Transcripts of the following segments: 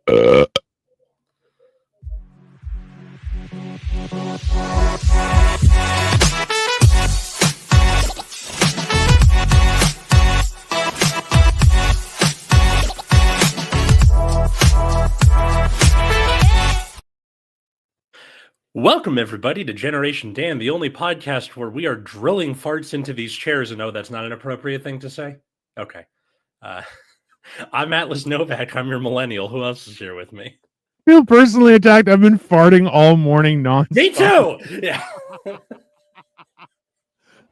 Welcome, everybody, to Generation Dan, the only podcast where we are drilling farts into these chairs. And no, that's not an appropriate thing to say. Okay. I'm Atlas Novak. I'm your millennial. Who else is here with me? I feel personally attacked. I've been farting all morning nonstop. Me too. Yeah.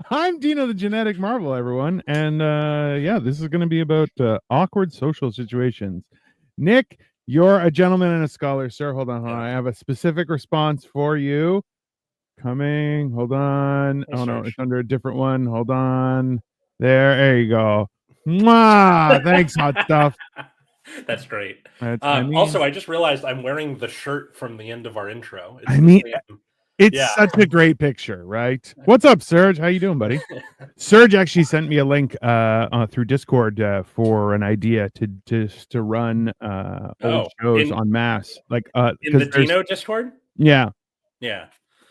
I'm Dino, the genetic marvel, everyone. And yeah, this is going to be about awkward social situations. Nick, you're a gentleman and a scholar, sir. Hold on. I have a specific response for you. Coming. Hold on. Oh, no, it's under a different one. Hold on. There you go. Mwah! Thanks, hot stuff. That's great. Also, I just realized I'm wearing the shirt from the end of our intro. It's such a great picture, right? What's up, Serge? How you doing, buddy? Serge actually sent me a link through Discord for an idea to run old shows on mass, like in the Dino Discord. Yeah.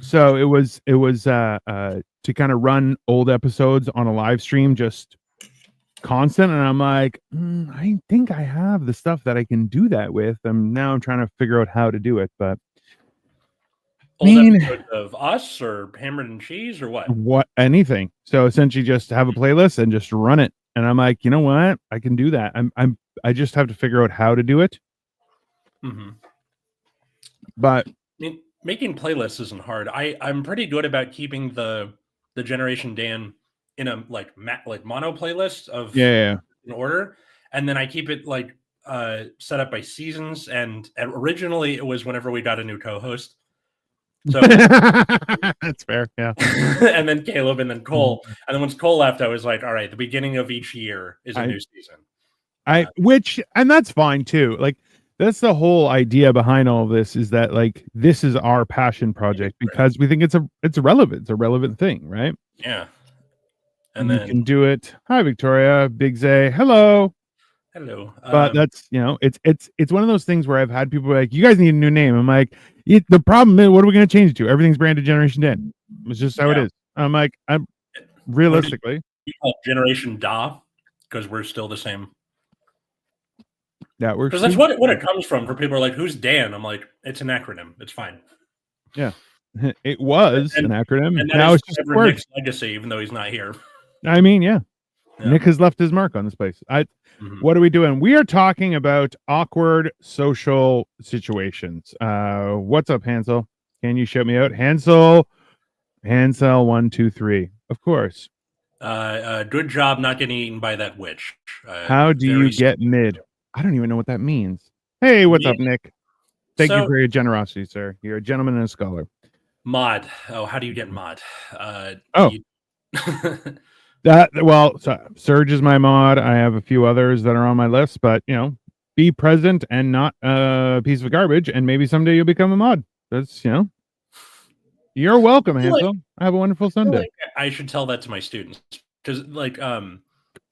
So it was to kind of run old episodes on a live stream, just constant, and I'm like, I think I have the stuff that I can do that with. I'm trying to figure out how to do it, but old episodes of us or Hammered and Cheese or what anything. So essentially just have a playlist and just run it, and I'm like, you know what, I can do that. I just have to figure out how to do it. But making playlists isn't hard. I'm pretty good about keeping the Generation Dan in a mono playlist of in order, and then I keep it set up by seasons. And originally it was whenever we got a new co-host. So that's fair, yeah. And then Caleb, and then Cole, and then once Cole left, I was like, all right, the beginning of each year is a new season. And that's fine too. Like, that's the whole idea behind all of this, is that like this is our passion project because we think it's a relevant thing, right? Yeah. And then you can do it. Hi, Victoria, Big Zay. Hello. But that's, it's one of those things where I've had people like, you guys need a new name. I'm like, the problem is, what are we going to change it to? Everything's branded Generation Dan. It's just how it is. I'm like, I'm realistically Generation Da, because we're still the same. That works. Because that's what it comes from. For people are like, who's Dan? I'm like, it's an acronym. It's fine. Yeah, it was an acronym. And now it's just a word. Nick's legacy, even though he's not here. I mean, yeah. Nick has left his mark on this place. What are we doing? We are talking about awkward social situations. What's up, Hansel? Can you shout me out? Hansel 1, 2, 3. Of course. Good job not getting eaten by that witch. How do you get mid? I don't even know what that means. Hey, what's up, Nick? Thank you for your generosity, sir. You're a gentleman and a scholar. Mod. Oh, how do you get mod? Serge is my mod. I have a few others that are on my list, but be present and not a piece of garbage, and maybe someday you'll become a mod. That's you're welcome, Hansel. Have a wonderful Sunday. I should tell that to my students, because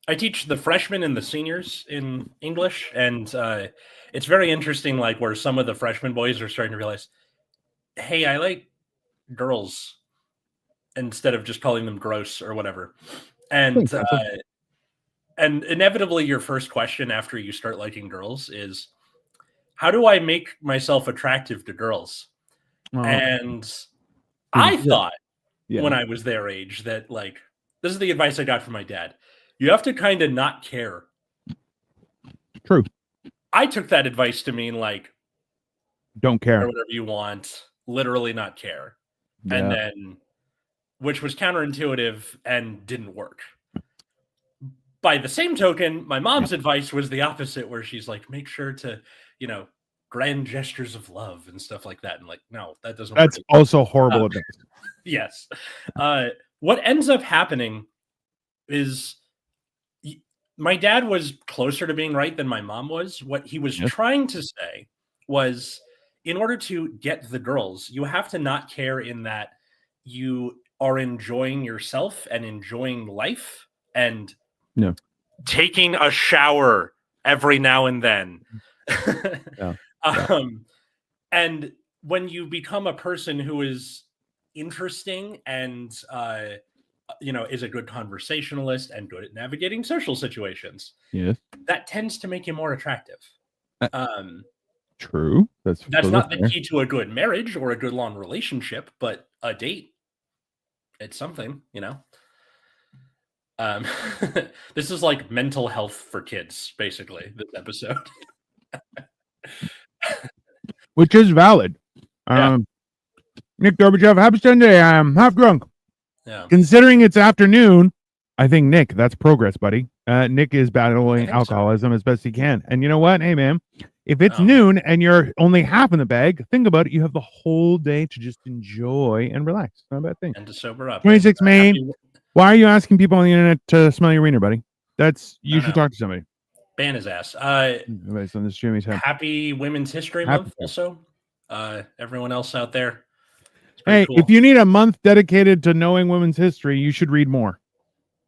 I teach the freshmen and the seniors in English, and it's very interesting, where some of the freshman boys are starting to realize, hey, I like girls, instead of just calling them gross or whatever. And inevitably your first question after you start liking girls is, how do I make myself attractive to girls? And I thought when I was their age that this is the advice I got from my dad. You have to kind of not care. True. I took that advice to mean don't care. Whatever you want, literally not care. Yeah. And then, which was counterintuitive and didn't work. By the same token, my mom's advice was the opposite, where she's like, make sure to, grand gestures of love and stuff like that. And no, that doesn't work. That's also horrible advice. Yes. What ends up happening is my dad was closer to being right than my mom was. What he was trying to say was, in order to get the girls, you have to not care in that you are enjoying yourself and enjoying life and taking a shower every now and then. And when you become a person who is interesting and is a good conversationalist and good at navigating social situations, yes, that tends to make you more attractive. Um, true. That's not the fair. key to a good marriage or a good long relationship, but a date, it's something, This is like mental health for kids, basically, this episode. Which is valid. Yeah. Nick Gorbachev, happy Sunday. I'm half drunk. Yeah. Considering it's afternoon, I think, Nick, that's progress, buddy. Nick is battling alcoholism as best he can. And you know what? Hey, man, if it's noon and you're only half in the bag, think about it. You have the whole day to just enjoy and relax. Not a bad thing. And to sober up. 26 Maine. Why are you asking people on the internet to smell your wiener, buddy? You should talk to somebody. Ban his ass. Everybody's on this streaming time. Happy Women's History Month also. Everyone else out there. Hey, cool. If you need a month dedicated to knowing women's history, you should read more.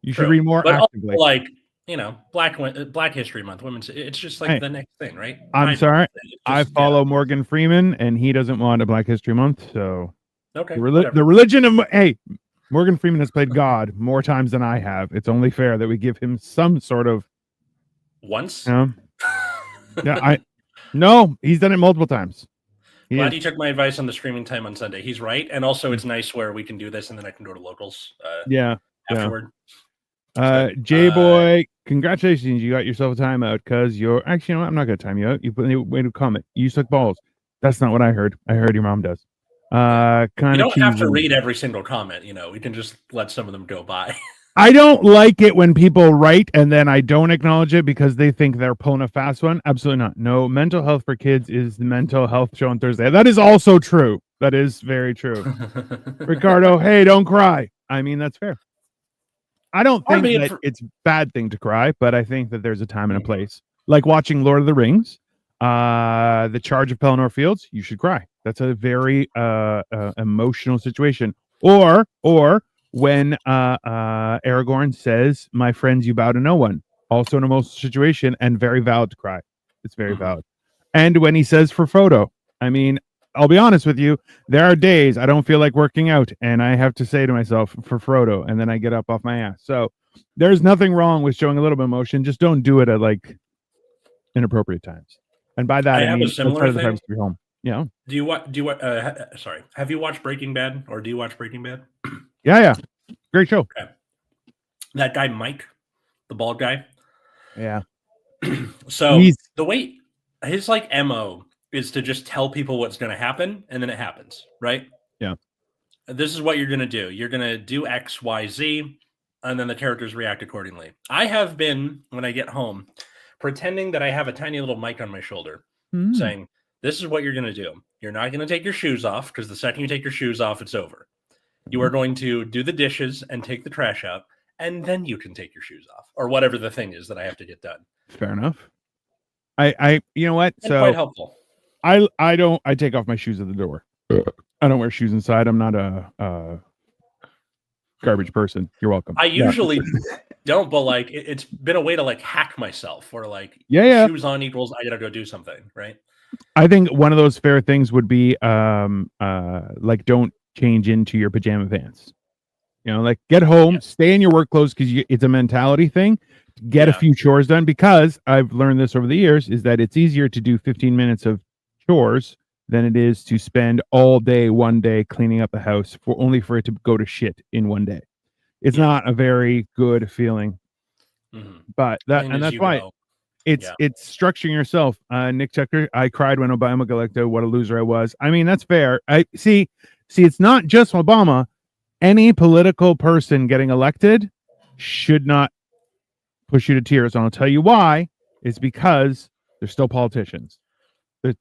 You should read more actively. Also, Black History Month, women's. It's just like the next thing, right? I'm sorry. I follow Morgan Freeman, and he doesn't want a Black History Month. So okay, the religion of Morgan Freeman has played God more times than I have. It's only fair that we give him some sort of once. No, he's done it multiple times. Glad you took my advice on the streaming time on Sunday. He's right, and also it's nice where we can do this, and then I can go to locals. Afterward. J Boy, congratulations! You got yourself a timeout because you're actually. You know what? I'm not going to time you out. You put a way to comment. You suck balls. That's not what I heard. I heard your mom does. You don't have to read every single comment. We can just let some of them go by. I don't like it when people write and then I don't acknowledge it because they think they're pulling a fast one. Absolutely not. No, mental health for kids is the mental health show on Thursday. That is also true. That is very true. Ricardo, hey, don't cry. I mean, that's fair. I don't think that it's a bad thing to cry, but I think that there's a time and a place. Like watching Lord of the Rings, The Charge of Pelennor Fields, you should cry. That's a very emotional situation. Or when Aragorn says, "My friends, you bow to no one," also an emotional situation and very valid to cry. It's very valid. And when he says for Frodo, I mean, I'll be honest with you, there are days I don't feel like working out and I have to say to myself for Frodo, and then I get up off my ass. So there's nothing wrong with showing a little bit of emotion. Just don't do it at like inappropriate times. And by that, I mean, a similar thing. To be home. Yeah. Sorry. Have you watched Breaking Bad, or do you watch Breaking Bad? Yeah. Great show. Okay. That guy, Mike, the bald guy. Yeah. So the way his MO is to just tell people what's going to happen, and then it happens, right? Yeah. This is what you're going to do. You're going to do X, Y, Z, and then the characters react accordingly. I have been, when I get home, pretending that I have a tiny little mic on my shoulder saying, this is what you're going to do. You're not going to take your shoes off, because the second you take your shoes off, it's over. You are going to do the dishes and take the trash out, and then you can take your shoes off, or whatever the thing is that I have to get done. Fair enough. I you know what? That's quite helpful. I take off my shoes at the door. I don't wear shoes inside. I'm not a garbage person. You're welcome. I usually don't, but it's been a way to hack myself, or shoes on equals I gotta go do something, right? I think one of those fair things would be don't change into your pajama pants. Get home, stay in your work clothes, because it's a mentality thing. Get a few chores done, because I've learned this over the years, is that it's easier to do 15 minutes of chores than it is to spend all day one day cleaning up the house only for it to go to shit in one day. It's not a very good feeling. But that's why it's structuring yourself. Nick Checker, I cried when Obama got elected. What a loser I was. I mean, that's fair. I see, it's not just Obama. Any political person getting elected should not push you to tears. And I'll tell you why. It's because they're still politicians.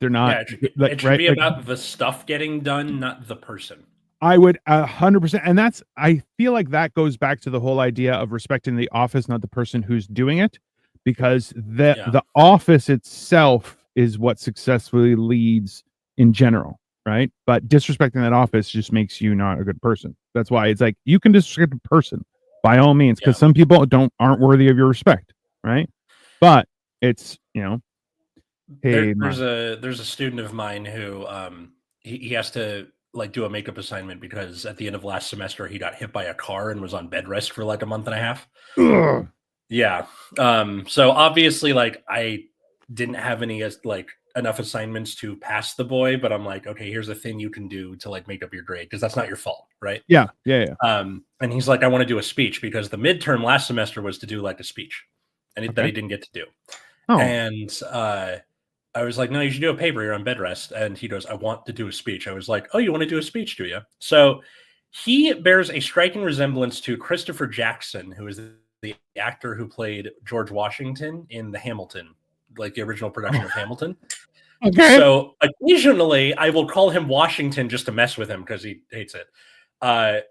They're not. It should be about the stuff getting done, not the person. I would 100%. And I feel like that goes back to the whole idea of respecting the office, not the person who's doing it, because the office itself is what successfully leads in general. Right. But disrespecting that office just makes you not a good person. That's why it's you can disrespect a person by all means, because some people aren't worthy of your respect. Right. But it's, paid there's money. a student of mine who he has to like do a makeup assignment because at the end of last semester he got hit by a car and was on bed rest for like a month and a half. Ugh. Yeah. So obviously like I didn't have any like enough assignments to pass the boy, but I'm like, okay, here's a thing you can do to like make up your grade because that's not your fault, right? Yeah, yeah. And he's like, I want to do a speech because the midterm last semester was to do like a speech, and that Okay. he didn't get to do. Oh, And I was like, no, you should do a paper. You're on bed rest. And he goes, I want to do a speech. I was like, oh, you want to do a speech, do you? So he bears a striking resemblance to Christopher Jackson, who is the actor who played George Washington in the Hamilton, like the original production of Hamilton. okay. So occasionally I will call him Washington just to mess with him because he hates it.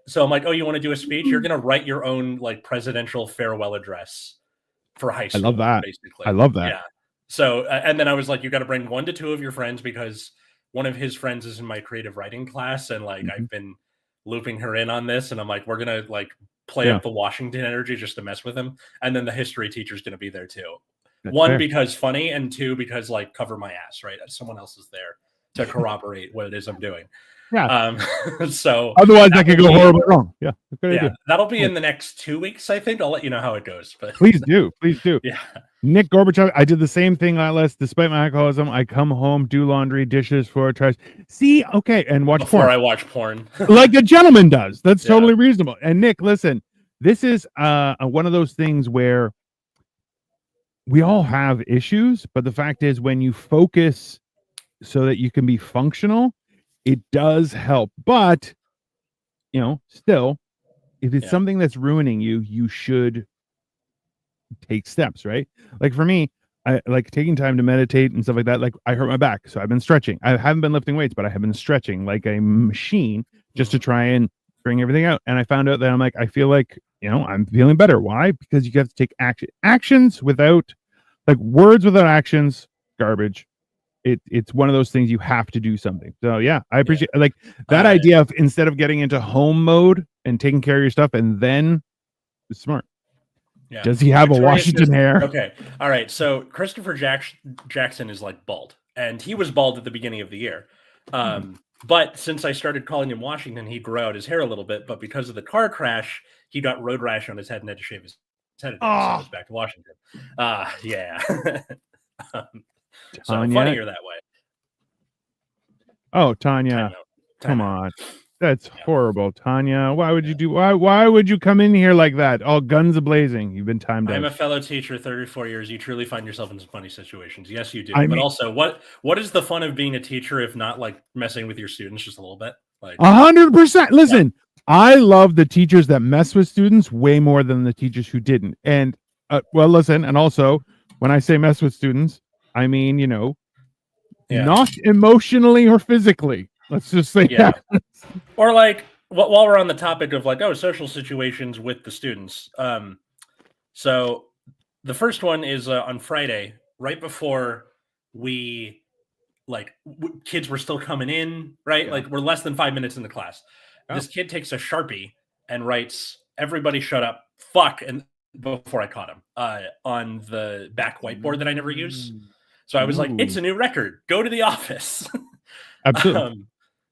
So I'm like, oh, you want to do a speech? You're going to write your own like presidential farewell address for high I love school, that. basically. I love that. Yeah. So, and then I was like, you got to bring 1 to 2 of your friends because one of his friends is in my creative writing class. And like, Mhm. I've been looping her in on this. And I'm like, we're going to like play Yeah, up the Washington energy just to mess with him. And then the history teacher's going to be there too. that's 1, fair. because funny, and 2, because like cover my ass, right? Someone else is there to corroborate what it is I'm doing. Yeah. So Otherwise, that could go horribly wrong. Yeah, good yeah, idea. that'll be Cool. in the next 2 weeks, I think. I'll let you know how it goes. But Please do. Please do. yeah. Nick Gorbachev, I did the same thing last. Despite my alcoholism, I come home, do laundry, dishes, floor, trash. See, okay, and watch Before porn I watch porn. like a gentleman does. That's Yeah. totally reasonable. And Nick, listen, this is one of those things where we all have issues, but the fact is, when you focus so that you can be functional, it does help. But still, if it's Yeah. something that's ruining you, you should take steps, right? Like for me, I like taking time to meditate and stuff like that. Like I hurt my back, so I've been stretching. I haven't been lifting weights, but I have been stretching like a machine just to try and bring everything out. And I found out that I'm like, I feel like, I'm feeling better. Why? Because you have to take actions without like words without actions, garbage. It's one of those things you have to do something. So yeah, I appreciate like that idea of instead of getting into home mode and taking care of your stuff and then it's smart. Yeah. Does he have a Washington hair? Okay. All right. So Christopher Jackson is like bald, and he was bald at the beginning of the year. But since I started calling him Washington, he grew out his hair a little bit. But because of the car crash, he got road rash on his head and had to shave his head again. So it's back to Washington. Yeah. So funnier that way. Oh, Tanya. Come on. That's horrible, Tanya. Why would you do why would you come in here like that? All guns a-blazing. You've been timed out. I'm a fellow teacher, 34 years. You truly find yourself in some funny situations. Yes, you do. But also, what is the fun of being a teacher if not like messing with your students just a little bit? Like 100%. Listen, I love the teachers that mess with students way more than the teachers who didn't. And well, listen, and also when I say mess with students, I mean, not emotionally or physically. Let's just say that. Or like while we're on the topic of like social situations with the students. So the first one is on Friday, right before we kids were still coming in, right? Like we're less than 5 minutes in the class. This kid takes a Sharpie and writes, "Everybody shut up, fuck," and before I caught him on the back whiteboard that I never use. So I was like, "It's a new record. Go to the office." Absolutely.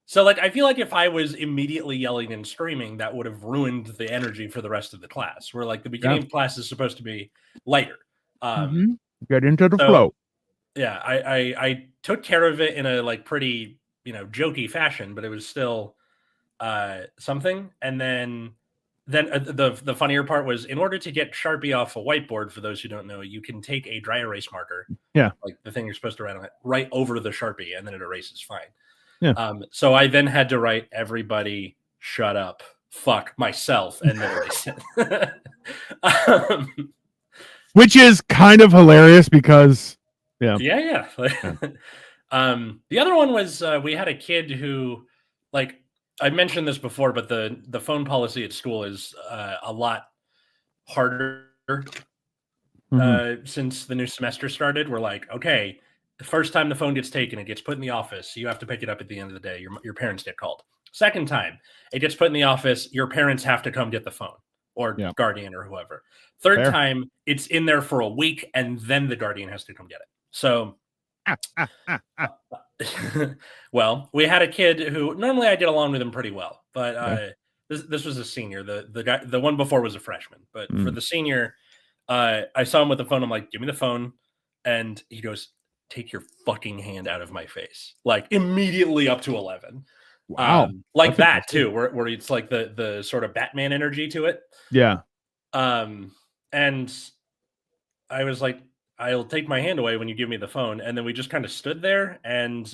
So like I feel like if I was immediately yelling and screaming, that would have ruined the energy for the rest of the class. Where like the beginning of class is supposed to be lighter. Get into the flow. Yeah, I took care of it in a like pretty jokey fashion, but it was still something. And then the funnier part was, in order to get Sharpie off a whiteboard, for those who don't know, you can take a dry erase marker, like the thing you're supposed to write on it, right over the Sharpie, and then it erases fine. So I then had to write, "Everybody shut up, fuck myself," and then erase it. Which is kind of hilarious because the other one was we had a kid who, like, I mentioned this before, but the phone policy at school is a lot harder since the new semester started. We're like, okay, the first time the phone gets taken, it gets put in the office. You have to pick it up at the end of the day. Your parents get called. Second time, it gets put in the office. Your parents have to come get the phone, or guardian or whoever. Third time, it's in there for a week, and then the guardian has to come get it. So Well, we had a kid who normally I get along with him pretty well, but Yeah. this was a senior. The guy, the one before was a freshman, but for Mm. the senior, I saw him with the phone. I'm like, "Give me the phone," and he goes, "Take your fucking hand out of my face!" Like immediately up to 11, Wow. like That's that aggressive. too, where it's like the sort of Batman energy to it. Yeah. And I was like, "I'll take my hand away when you give me the phone," and then we just kind of stood there and.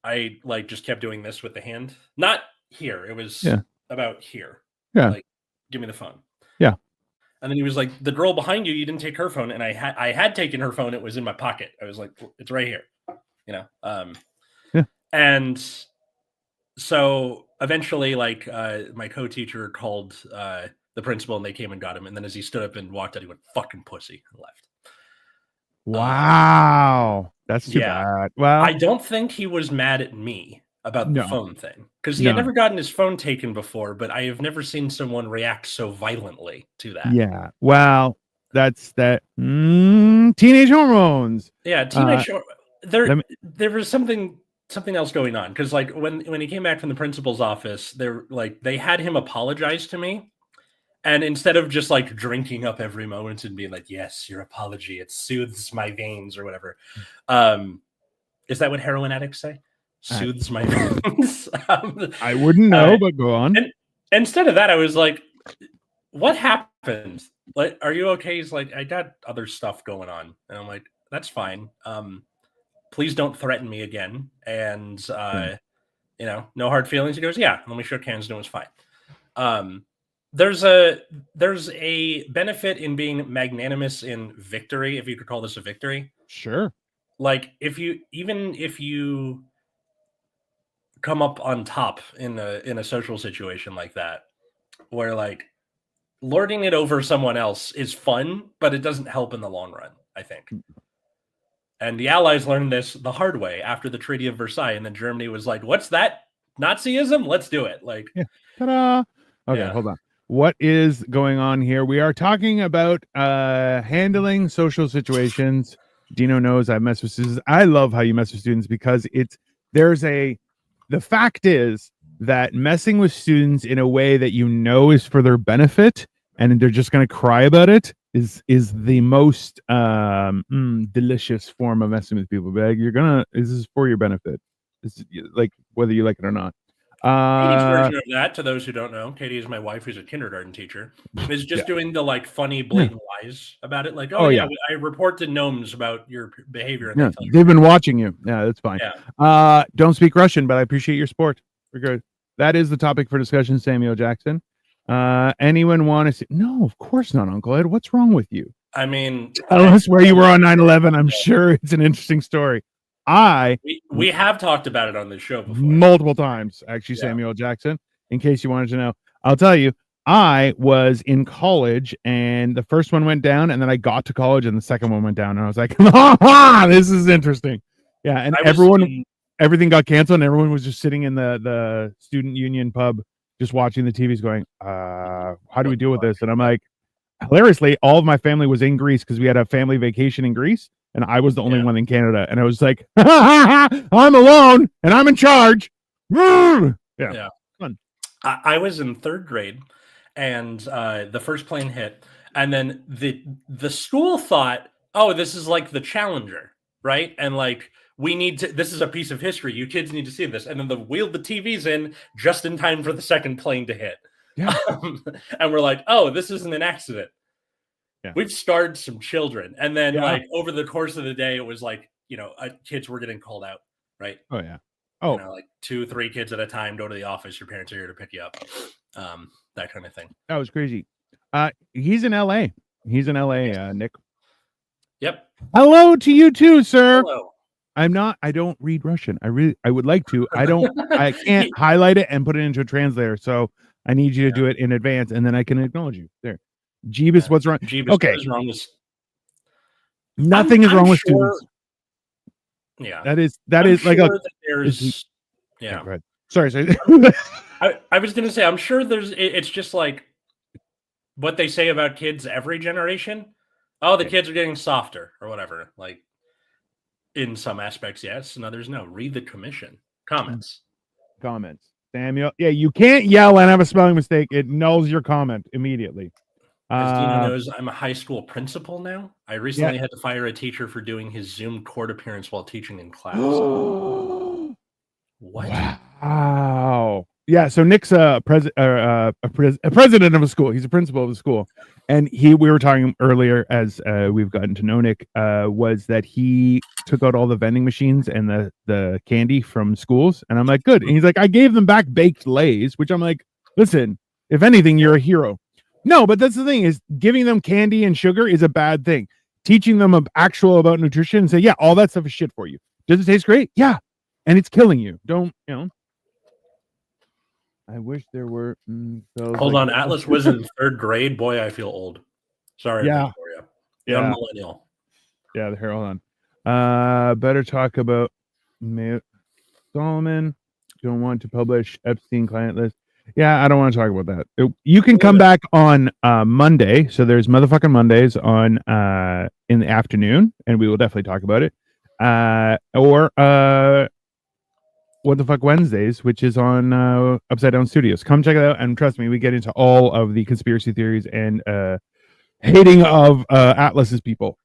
I like just kept doing this with the hand. Not here. It was Yeah. about here. Yeah. Like, give me the phone. Yeah. And then he was like, "The girl behind you, you didn't take her phone." And I had taken her phone. It was in my pocket. I was like, "It's right here," you know. Yeah. And so eventually, like my co-teacher called the principal, and they came and got him. And then as he stood up and walked out, he went, "Fucking pussy," and left. Wow. That's too Yeah. bad. Well, I don't think he was mad at me about the no. phone thing because he had No. never gotten his phone taken before, but I have never seen someone react so violently to that. Yeah. Well, that's that teenage hormones. Yeah, teenage Let there me there was something else going on because like when he came back from the principal's office, they're like they had him apologize to me. And instead of just like drinking up every moment and being like, "Yes, your apology, it soothes my veins," or whatever. Is that what heroin addicts say? I, Soothes my veins. I wouldn't know, but go on. And instead of that, I was like, "What happened? Like, are you okay?" He's like, "I got other stuff going on," and I'm like, "That's fine. Please don't threaten me again." And Yeah. no hard feelings. He goes, "Yeah." And then we shook hands, and it was fine. Um, there's a benefit in being magnanimous in victory, if you could call this a victory. Sure. Like if you come up on top in a social situation like that, where like lording it over someone else is fun, but it doesn't help in the long run, I think. And the Allies learned this the hard way after the Treaty of Versailles, and then Germany was like, "What's that? Nazism? Let's do it!" Like, Yeah. Ta-da. Okay, yeah, hold on. What is going on here? We are talking about handling social situations. Dino knows I mess with students. I love how you mess with students because the fact is that messing with students in a way that you know is for their benefit and they're just going to cry about it is the most delicious form of messing with people. But this is for your benefit. It's like whether you like it or not. Katie's version of that, to those who don't know, Katie is my wife, who's a kindergarten teacher, is Yeah. just doing the like funny, Yeah. blatant lies about it. Like, "Oh Oh yeah, yeah. I report to gnomes about your behavior," and they Yeah. tell They've been watching you. Yeah, that's fine. Yeah. Don't speak Russian, but I appreciate your sport. We're good. That is the topic for discussion, Samuel Jackson. Anyone want to see? No, of course not, Uncle Ed. What's wrong with you? I mean, Tell us where you were on 9/11. I'm sure it's an interesting story. We have talked about it on this show before. Multiple times, actually, Yeah. Samuel Jackson, in case you wanted to know. I'll tell you, I was in college and the first one went down, and then I got to college and the second one went down, and I was like, this is interesting. Yeah, and everything got canceled, and everyone was just sitting in the student union pub just watching the TVs going, how do we deal with this? And I'm like, hilariously, all of my family was in Greece because we had a family vacation in Greece, and I was the only one in Canada. And I was like, I'm alone and I'm in charge. Yeah. Fun. I was in third grade, and the first plane hit, and then the school thought, "Oh, this is like the Challenger, right?" And like, we need to. This is a piece of history. You kids need to see this. And then they wheeled the TVs in just in time for the second plane to hit. Yeah. And we're like, "Oh, this isn't an accident." Yeah. We've starred some children, and then Yeah. like over the course of the day, it was like kids were getting called out, right? Oh yeah. Oh, like 2-3 kids at a time. Go to the office. Your parents are here to pick you up. That kind of thing. That was crazy. He's in LA. He's in LA, Nick. Yep. Hello to you too, sir. Hello. I don't read Russian. I would like to. I can't highlight it and put it into a translator. So I need you to do it in advance, and then I can acknowledge you. There. Jeebus, what's wrong? Jeebus, okay. What is wrong with... Nothing is wrong with sure... students. Yeah. That is like sure there's... Yeah. Go ahead. Sorry. I was going to say, I'm sure it's just like what they say about kids every generation. Oh, the kids are getting softer or whatever. Like, In some aspects, yes. In others, no. Read the commission. Comments. Samuel. Yeah, you can't yell and have a spelling mistake. It nulls your comment immediately. As Dino knows, I'm a high school principal now. I recently Yeah. had to fire a teacher for doing his Zoom court appearance while teaching in class. What? Wow. Yeah. So Nick's a president of a school. He's a principal of a school, and we were talking earlier as we've gotten to know Nick, was that he took out all the vending machines and the candy from schools, and I'm like, good. And he's like, I gave them back baked Lays, which I'm like, listen, if anything, you're a hero. No, but that's the thing, is giving them candy and sugar is a bad thing. Teaching them about nutrition and say, yeah, all that stuff is shit for you. Does it taste great? Yeah. And it's killing you. Don't, I wish there were. Hold on. Atlas was in 3rd grade. Boy, I feel old. Sorry. Yeah. Victoria. Young millennial. Yeah. Here, hold on. Better talk about Solomon. Don't want to publish Epstein client list. Yeah, I don't want to talk about that. You can come back on Monday. So there's motherfucking Mondays on in the afternoon, and we will definitely talk about it. Or What the Fuck Wednesdays, which is on Upside Down Studios. Come check it out, and trust me, we get into all of the conspiracy theories and hating of Atlas's people.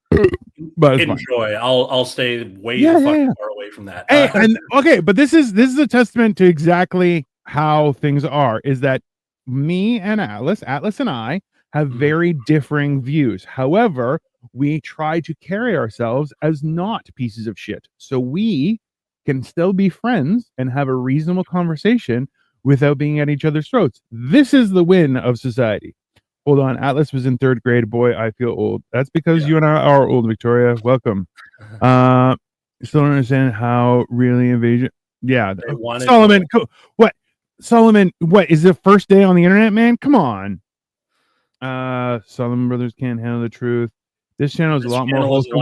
But enjoy. I'll stay way far away from that. Hey, but this is a testament to exactly how things are. Is that me and Atlas and I have very differing views. However, we try to carry ourselves as not pieces of shit, so we can still be friends and have a reasonable conversation without being at each other's throats. This is the win of society. Hold on, Atlas was in 3rd grade. Boy, I feel old. That's because you and I are old, Victoria. Welcome. Still don't understand how really invasion. Yeah, Solomon. What? Solomon? What is the first day on the internet, man? Come on. Solomon Brothers can't handle the truth. This channel is a lot more wholesome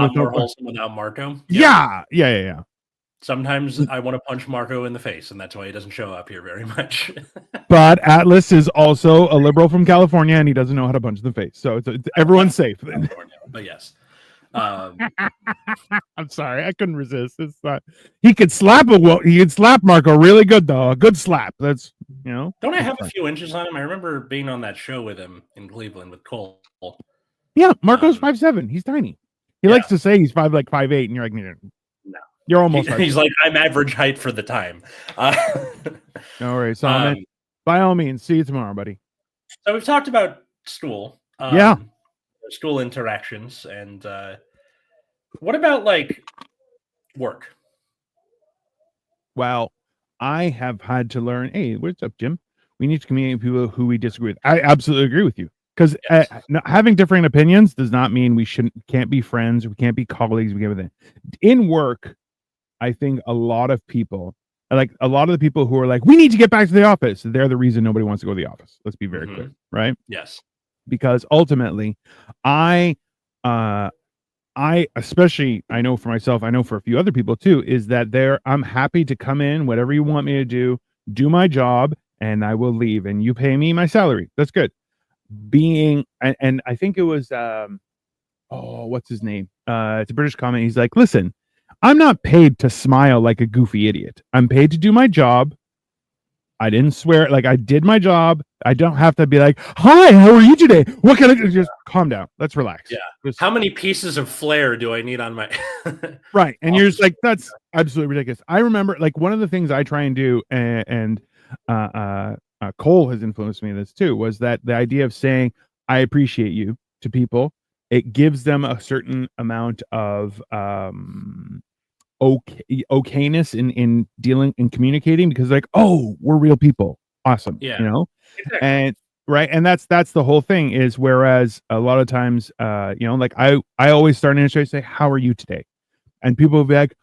without Marco. Yeah. Sometimes I want to punch Marco in the face, and that's why he doesn't show up here very much. But Atlas is also a liberal from California, and he doesn't know how to punch in the face. So everyone's safe. But yes. I'm sorry, I couldn't resist. It's not. He could slap Marco really good though. A good slap. That's Don't I have a few inches on him? I remember being on that show with him in Cleveland with Cole. Yeah, Marco's 5'7". He's tiny. He likes to say he's 5'8", and you're like, no. You're almost. He's like, I'm average height for the time. No worries, Solomon. By all means, see you tomorrow, buddy. So we've talked about school. School interactions, and what about like work? Well, I have had to learn. Hey, what's up, Jim? We need to communicate with people who we disagree with. I absolutely agree with you, because having differing opinions does not mean we can't be friends. We can't be colleagues. We can't be in work. I think a lot of the people who are like, we need to get back to the office, they're the reason nobody wants to go to the office. Let's be very clear, right? Yes. Because ultimately, I especially, I know for myself, I know for a few other people too, is that I'm happy to come in, whatever you want me to do my job, and I will leave, and you pay me my salary. That's good. And I think it was, what's his name? It's a British comment. He's like, listen, I'm not paid to smile like a goofy idiot. I'm paid to do my job. I didn't swear. Like, I did my job. I don't have to be like, hi, how are you today? What can I do? Just calm down. Let's relax. Yeah. How many pieces of flair do I need on my right? And you're just like, that's absolutely ridiculous. I remember, like, one of the things I try and do, and Cole has influenced me in this too, was that the idea of saying I appreciate you to people, it gives them a certain amount of okayness in dealing and communicating, because like, oh, we're real people. Awesome. Yeah. Exactly. And right. And that's the whole thing, is whereas a lot of times, like I always start an intro and say, how are you today? And people will be like,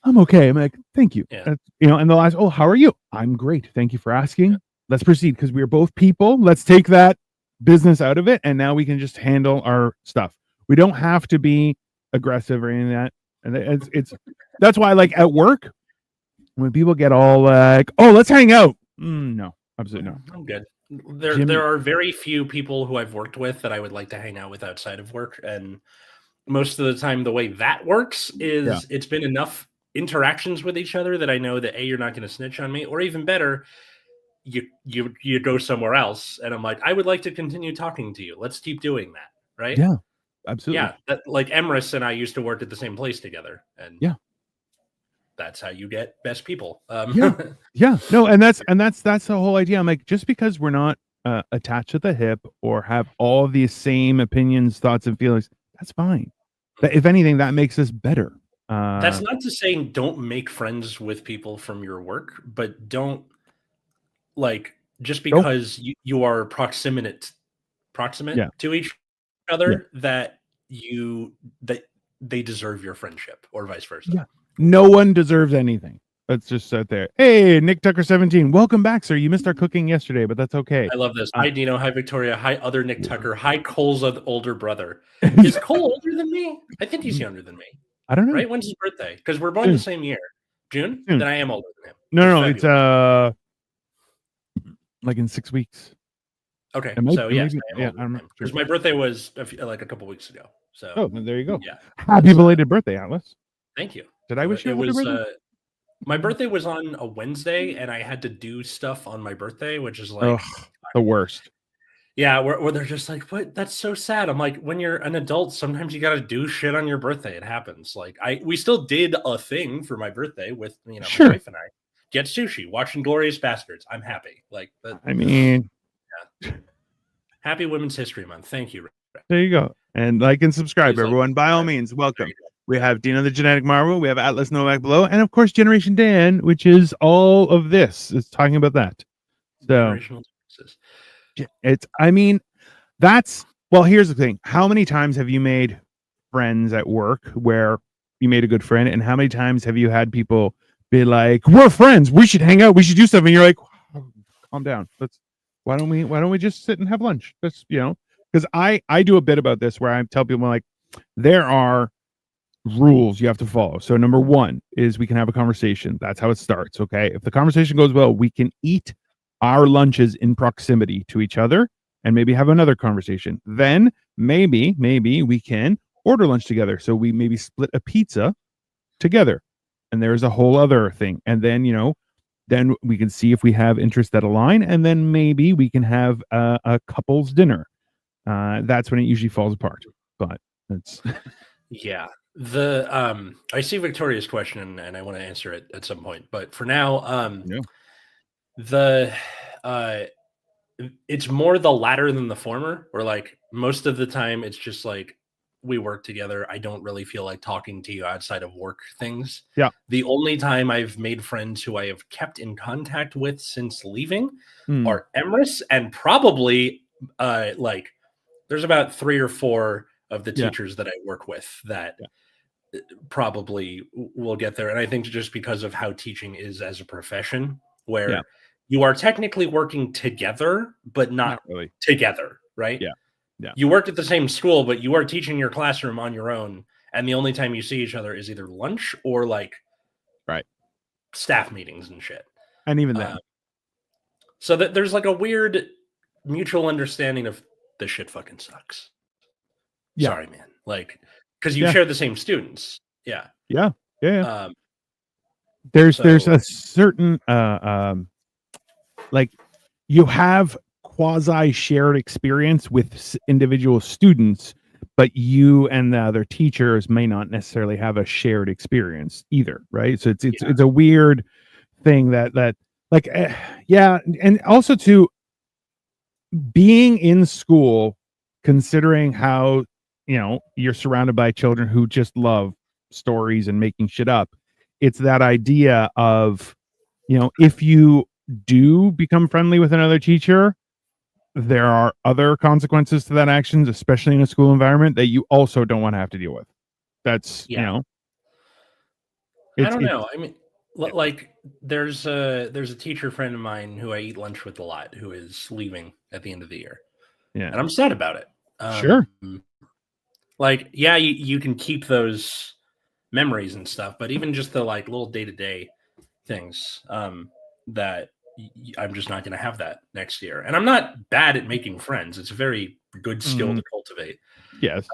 I'm okay. I'm like, thank you. Yeah. And they'll ask, oh, how are you? I'm great. Thank you for asking. Yeah. Let's proceed, because we're both people. Let's take that business out of it, and now we can just handle our stuff. We don't have to be aggressive or anything like that. And it's that's why, like, at work, when people get all like, oh, let's hang out. No, absolutely not. I'm good. There are very few people who I've worked with that I would like to hang out with outside of work, and most of the time the way that works is it's been enough interactions with each other that I know that you're not going to snitch on me, or even better, you go somewhere else, and I'm like, I would like to continue talking to you. Let's keep doing that, right? Yeah, absolutely. Yeah, like Emrys and I used to work at the same place together, and that's how you get best people. Yeah. No, and that's the whole idea. I'm like, just because we're not attached at the hip or have all the same opinions, thoughts, and feelings, that's fine. But if anything, that makes us better. That's not to say don't make friends with people from your work, but don't like just because you are proximate to each other that they deserve your friendship, or vice versa. Yeah. No one deserves anything. Let's just sit there. Hey, Nick Tucker 17. Welcome back, sir. You missed our cooking yesterday, but that's okay. I love this. Hi, Dino. Hi, Victoria. Hi, other Nick Tucker. Hi, Cole's older brother. Is Cole older than me? I think he's younger than me. I don't know. Right? When's his birthday? Because we're born the same year. June? Then I am older than him. No, it's like in 6 weeks. Okay. So yes, I am older. Because my birthday was like a couple weeks ago. So there you go. Yeah. Happy belated birthday, Atlas. Thank you. Did I wish you a happy birthday? My birthday was on a Wednesday, and I had to do stuff on my birthday, which is like the worst. Yeah, where they're just like, "What? That's so sad." I'm like, when you're an adult, sometimes you got to do shit on your birthday. It happens. Like we still did a thing for my birthday with my wife and I. Get sushi, watching Glorious Bastards. I'm happy. Like, I mean, happy Women's History Month. Thank you. There you go. And like and subscribe, everyone. By all means, welcome. We have Dino the Genetic Marvel. We have Atlas Novak below, and of course, Generation Dan, which is all of this. It's talking about that. So it's. I mean, that's well. Here's the thing. How many times have you made friends at work where you made a good friend, and how many times have you had people be like, "We're friends. We should hang out. We should do something." And you're like, oh, "Calm down. Why don't we just sit and have lunch?" That's because I do a bit about this where I tell people like there are rules you have to follow. So number one is we can have a conversation. That's how it starts. Okay. If the conversation goes well, we can eat our lunches in proximity to each other and maybe have another conversation. Then maybe we can order lunch together. So we maybe split a pizza together. And there's a whole other thing. And then, then we can see if we have interests that align. And then maybe we can have a couple's dinner. That's when it usually falls apart. But that's yeah. I see Victoria's question and I want to answer it at some point, but for now, it's more the latter than the former, where like most of the time it's just like we work together. I don't really feel like talking to you outside of work things. Yeah. The only time I've made friends who I have kept in contact with since leaving are Emrys, and probably like there's about 3 or 4 of the teachers that I work with that probably will get there. And I think just because of how teaching is as a profession, where you are technically working together, but not really together, right? Yeah. You worked at the same school, but you are teaching your classroom on your own. And the only time you see each other is either lunch or like staff meetings and shit. And even then. So that there's like a weird mutual understanding of this shit fucking sucks. Yeah. Sorry, man. Like, because you share the same students. Yeah. There's a certain like you have quasi shared experience with individual students, but you and the other teachers may not necessarily have a shared experience either, right? So it's a weird thing that like and also to being in school, considering how you're surrounded by children who just love stories and making shit up. It's that idea of if you do become friendly with another teacher, there are other consequences to that actions, especially in a school environment, that you also don't want to have to deal with. That's I don't know. I mean, like there's a teacher friend of mine who I eat lunch with a lot who is leaving at the end of the year. Yeah. And I'm sad about it. Sure. Like, you can keep those memories and stuff, but even just the like little day-to-day things that I'm just not going to have that next year. And I'm not bad at making friends. It's a very good skill to cultivate. Yes.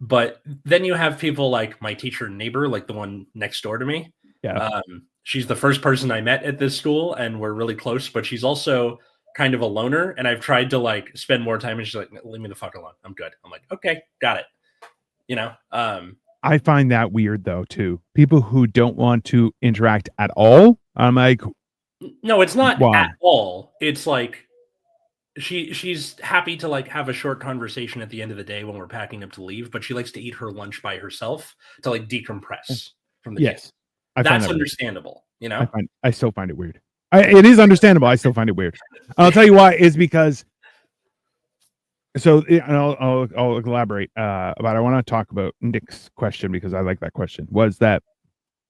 But then you have people like my teacher neighbor, like the one next door to me. Yeah. She's the first person I met at this school, and we're really close, but she's also kind of a loner. And I've tried to like spend more time, and she's like, leave me the fuck alone. I'm good. I'm like, okay, got it. You know, I find that weird though too. People who don't want to interact at all. I'm like, no, it's not why? at all. It's like she's happy to like have a short conversation at the end of the day when we're packing up to leave, but she likes to eat her lunch by herself to like decompress from the Yes, day. I find That's that understandable, you know. I still find it weird. It is understandable. I still find it weird. I'll tell you why. Is because and I'll elaborate about. I want to talk about Nick's question because I like that question. Was that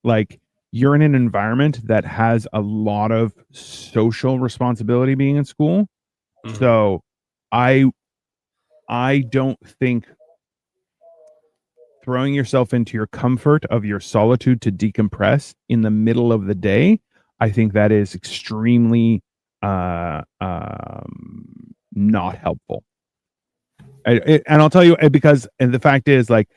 like you're in an environment that has a lot of social responsibility being in school? Mhm. So I don't think throwing yourself into your comfort of your solitude to decompress in the middle of the day, I think that is extremely not helpful. And I'll tell you because and the fact is like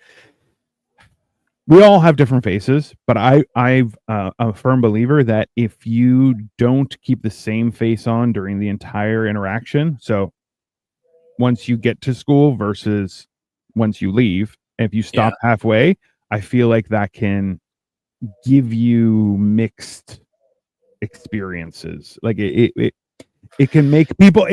we all have different faces, but I'm a firm believer that if you don't keep the same face on during the entire interaction, so once you get to school versus once you leave, if you stop halfway, I feel like that can give you mixed experiences. Like it can make people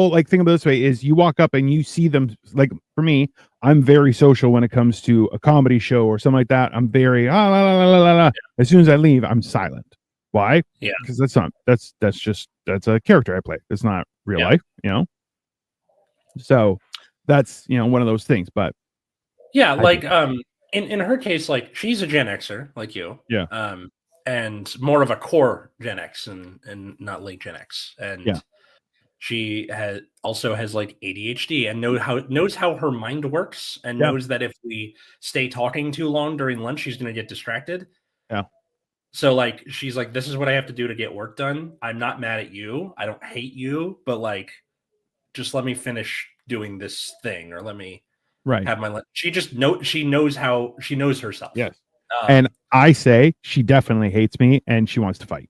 like think about it this way is you walk up and you see them like for me, I'm very social when it comes to a comedy show or something like that. I'm very as soon as I leave, I'm silent. Why? Yeah. Because that's a character I play. It's not real life, you know? So that's one of those things. But yeah, like in her case, like she's a Gen Xer like you. Yeah. And more of a core Gen X and not late Gen X. And she has like ADHD and knows how her mind works and knows that if we stay talking too long during lunch, she's going to get distracted. Yeah. So like she's like, this is what I have to do to get work done. I'm not mad at you. I don't hate you, but like, just let me finish doing this thing or let me have my lunch. She just she knows herself. Yes. And I say she definitely hates me and she wants to fight.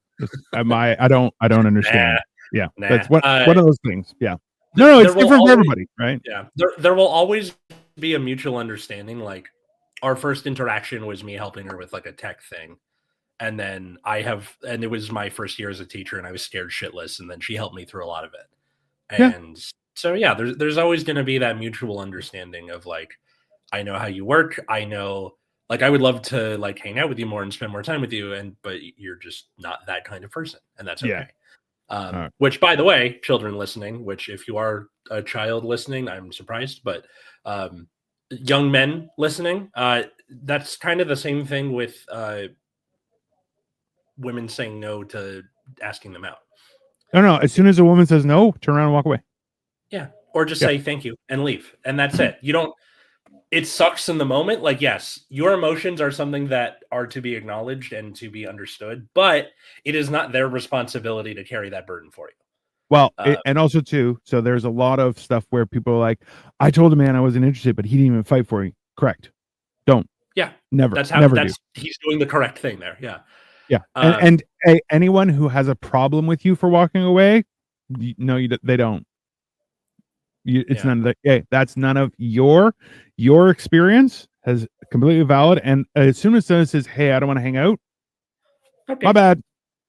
I don't understand. That's one of those things. Yeah. No, it's different for everybody, right? Yeah. There will always be a mutual understanding. Like our first interaction was me helping her with like a tech thing. And then and it was my first year as a teacher and I was scared shitless. And then she helped me through a lot of it. And so, yeah, there's always going to be that mutual understanding of like, I know how you work. I know, like, I would love to like hang out with you more and spend more time with you. But you're just not that kind of person. And that's okay. Which, by the way, children listening, which if you are a child listening, I'm surprised, but young men listening, that's kind of the same thing with women saying no to asking them out. No. As soon as a woman says no, turn around and walk away. Yeah. Or just say thank you and leave. And that's it. You don't, it sucks in the moment. Like, yes, your emotions are something that are to be acknowledged and to be understood, but it is not their responsibility to carry that burden for you. Well, and also too, so there's a lot of stuff where people are like, I told a man I wasn't interested, but he didn't even fight for me. Correct. Don't. Yeah. Never. That's how never he's doing the correct thing there. Yeah. Yeah. And anyone who has a problem with you for walking away, they don't. It's none of that. Hey, that's none of your experience has completely valid. And as soon as someone says, "Hey, I don't want to hang out," my bad,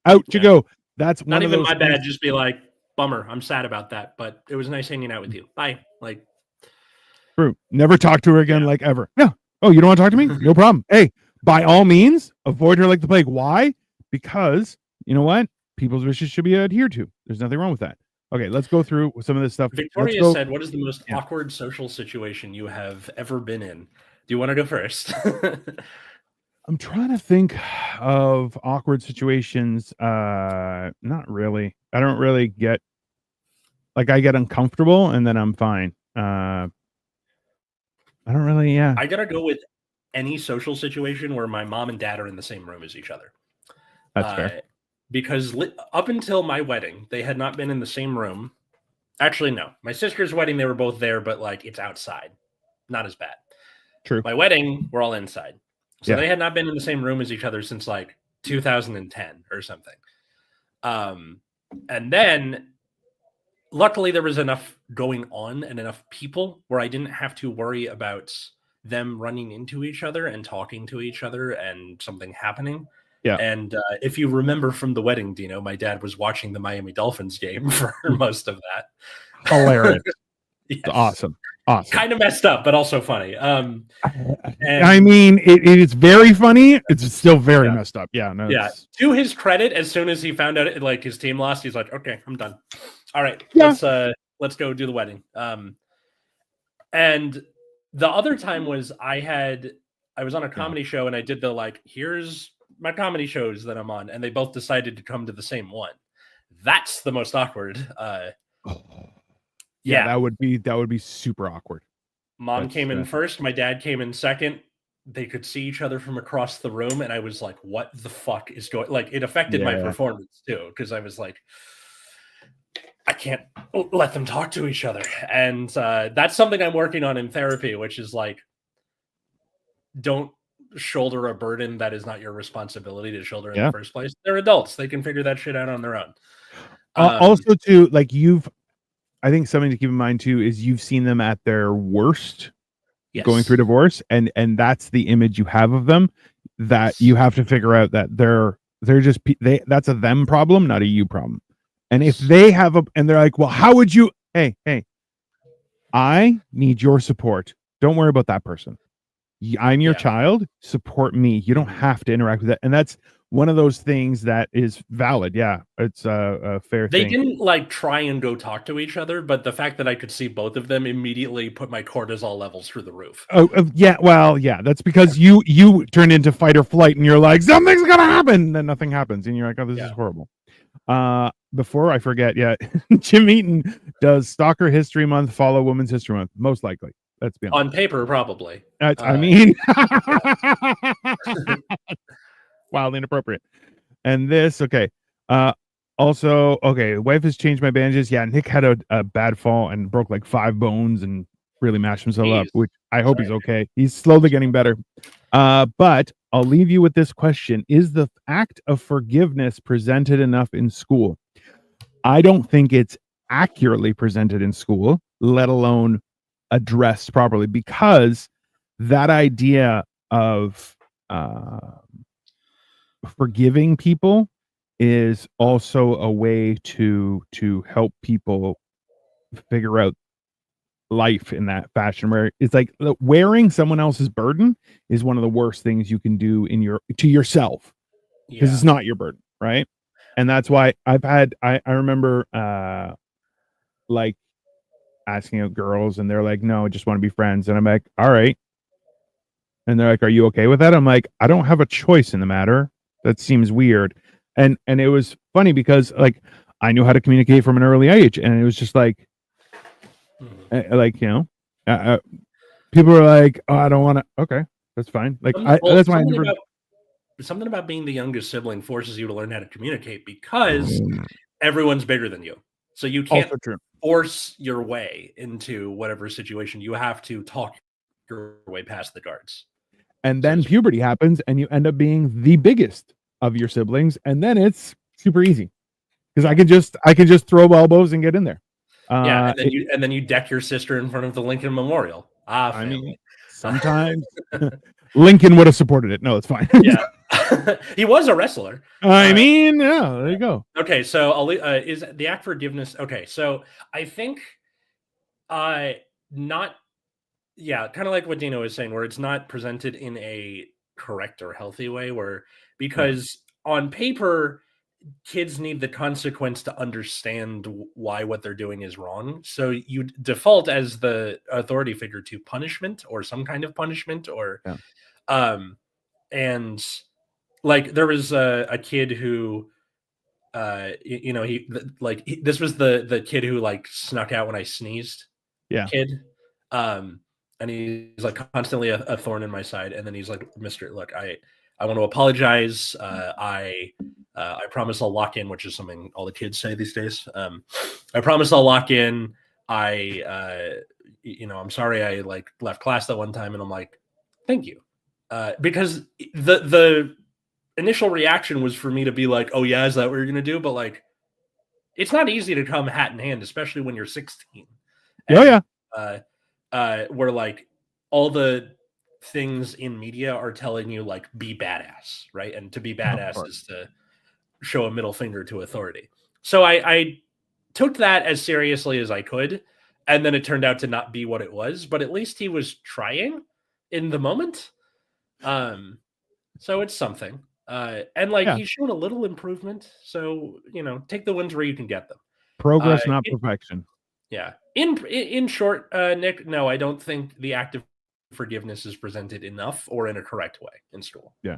out you go. That's not one even of those my bad. Just be like, bummer. I'm sad about that, but it was nice hanging out with you. Bye. Like, true. Never talk to her again, like ever. Yeah. Oh, you don't want to talk to me? No problem. Hey, by all means, avoid her like the plague. Why? Because you know what? People's wishes should be adhered to. There's nothing wrong with that. Okay, let's go through some of this stuff. Victoria said, what is the most awkward social situation you have ever been in? Do you want to go first? I'm trying to think of awkward situations. Not really. I don't really get I get uncomfortable and then I'm fine. I don't really, I gotta go with any social situation where my mom and dad are in the same room as each other. That's fair. because up until my wedding, they had not been in the same room. Actually, no. My sister's wedding, they were both there, but like it's outside. Not as bad. True. My wedding, we're all inside. So Yeah. they had not been in the same room as each other since like 2010 or something. And then luckily there was enough going on and enough people where I didn't have to worry about them running into each other and talking to each other and something happening. Yeah. And if you remember from the wedding, Dino, my dad was watching the Miami Dolphins game for most of that. Hilarious. Yes. Awesome. Kind of messed up, but also funny. I mean, it is very funny. It's still very messed up. Yeah. No. Yeah. To his credit, as soon as he found out like his team lost, he's like, "Okay, I'm done. All right, let's go do the wedding." And the other time was I was on a comedy show and I did the like, here's my comedy shows that I'm on, and they both decided to come to the same one. That's the most awkward. Yeah, that would be super awkward. Mom came in first, my dad came in second. They could see each other from across the room, and I was like, what the fuck is going, like, it affected my performance too, because I was like, I can't let them talk to each other. And that's something I'm working on in therapy, which is like, don't shoulder a burden that is not your responsibility to shoulder in the first place. They're adults. They can figure that shit out on their own. Also too, like I think something to keep in mind too is you've seen them at their worst going through divorce, and that's the image you have of them, that you have to figure out that they're just that's a them problem, not a you problem. And if they have and they're like, well, how would you, hey, I need your support. Don't worry about that person. I'm your child. Support me. You don't have to interact with that. And that's one of those things that is valid. Yeah, it's a fair thing. They didn't like try and go talk to each other, but the fact that I could see both of them immediately put my cortisol levels through the roof. Oh, yeah. Well, yeah, that's because you turn into fight or flight and you're like, something's going to happen. And then nothing happens. And you're like, oh, this is horrible. Before I forget, Jim Eaton, does Stalker History Month follow Women's History Month? Most likely. Let's be honest. On paper, probably. I mean, wildly inappropriate. And this, okay. Also, okay, wife has changed my bandages. Yeah, Nick had a bad fall and broke like 5 bones and really mashed himself up, which I hope he's okay. He's slowly getting better. But I'll leave you with this question. Is the act of forgiveness presented enough in school? I don't think it's accurately presented in school, let alone addressed properly, because that idea of forgiving people is also a way to help people figure out life in that fashion, where it's like wearing someone else's burden is one of the worst things you can do to yourself, because it's not your burden, right? And that's why I remember like asking out girls and they're like, no, I just want to be friends, and I'm like, all right. And they're like, are you okay with that? I'm like, I don't have a choice in the matter. That seems weird. And it was funny because like I knew how to communicate from an early age, and it was just like people are like, oh, I don't want to. Okay, that's fine. Like that's why something about being the youngest sibling forces you to learn how to communicate, because everyone's bigger than you, so you can't force your way into whatever situation. You have to talk your way past the guards. And then puberty happens, and you end up being the biggest of your siblings, and then it's super easy because I can just throw elbows and get in there. And then you deck your sister in front of the Lincoln Memorial. I mean, sometimes Lincoln would have supported it. No, it's fine. Yeah, he was a wrestler. I mean, yeah, there you go. Okay, so is the act forgiveness? Okay, so I think, not. Yeah, kind of like what Dino was saying, where it's not presented in a correct or healthy way, because on paper, kids need the consequence to understand why what they're doing is wrong. So you default as the authority figure to punishment or some kind of punishment, and like there was a kid who, this was the kid who like snuck out when I sneezed. Kid. And he's like constantly a thorn in my side. And then he's like, Mister, look, I want to apologize. I I promise I'll lock in, which is something all the kids say these days. I promise I'll lock in. I'm sorry I like left class that one time, and I'm like, thank you, because the initial reaction was for me to be like, oh yeah, is that what you're gonna do? But like, it's not easy to come hat in hand, especially when you're 16. And, where like all the things in media are telling you like be badass, right? And to be badass is to show a middle finger to authority. So I took that as seriously as I could, and then it turned out to not be what it was, but at least he was trying in the moment. So it's something. And like he's shown a little improvement. So, take the wins where you can get them. Progress, not perfection. Yeah. In short, Nick, no, I don't think the act of forgiveness is presented enough or in a correct way in school. Yeah.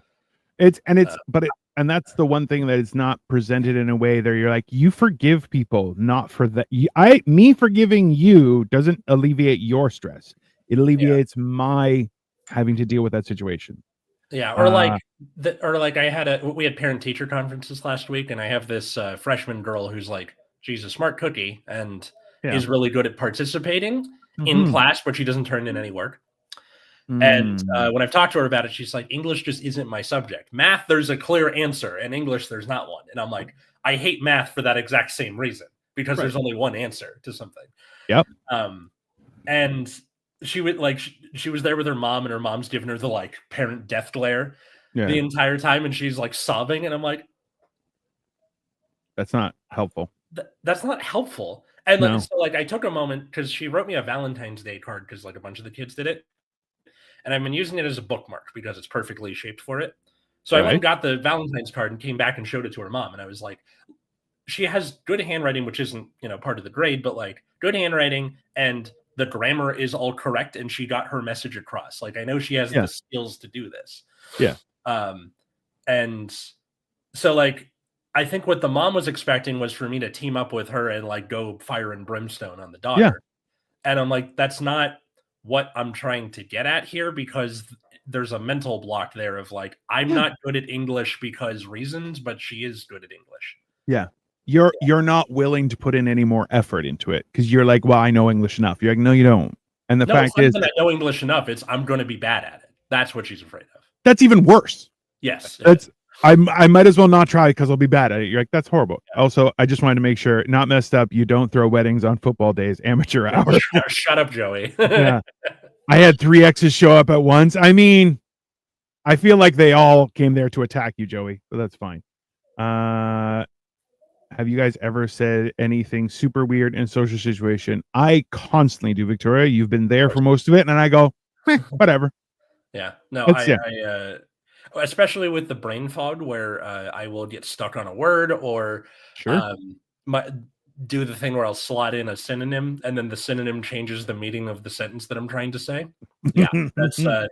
And that's the one thing that is not presented in a way that you're like, you forgive people, not for that. Me forgiving you doesn't alleviate your stress. It alleviates my having to deal with that situation. Yeah, or like we had parent teacher conferences last week, and I have this freshman girl who's like, she's a smart cookie and is really good at participating in class, but she doesn't turn in any work. And when I've talked to her about it, she's like, English just isn't my subject. Math, there's a clear answer, and English, there's not one. And I'm like, I hate math for that exact same reason, because there's only one answer to something. Yep. And she would like, she was there with her mom, and her mom's giving her the like parent death glare the entire time, and she's like sobbing, and I'm like, that's not helpful. That's not helpful. And so like I took a moment, because she wrote me a Valentine's Day card, because like a bunch of the kids did it. And I've been using it as a bookmark because it's perfectly shaped for it. So I went and got the Valentine's card and came back and showed it to her mom. And I was like, she has good handwriting, which isn't, part of the grade, but like good handwriting, and the grammar is all correct. And she got her message across. Like, I know she has the skills to do this. Yeah. And so like, I think what the mom was expecting was for me to team up with her and like go fire and brimstone on the daughter. Yeah. And I'm like, that's not what I'm trying to get at here, because there's a mental block there of like, I'm not good at English because reasons, but she is good at English. Yeah. You're not willing to put in any more effort into it because you're like, well, I know English enough. You're like, no, you don't. And the fact is, I know English enough. It's I'm going to be bad at it. That's what she's afraid of. That's even worse. Yes. I might as well not try because I'll be bad at it. You're like, that's horrible. Yeah. Also, I just wanted to make sure, not messed up, you don't throw weddings on football days, amateur hour. Shut up, Joey. Yeah. I had 3 exes show up at once. I mean, I feel like they all came there to attack you, Joey, but that's fine. Have you guys ever said anything super weird in a social situation? I constantly do, Victoria. You've been there for most of it, and I go, whatever. Yeah. No, I especially with the brain fog, where I will get stuck on a word, or do the thing where I'll slot in a synonym, and then the synonym changes the meaning of the sentence that I'm trying to say. Yeah, that's that's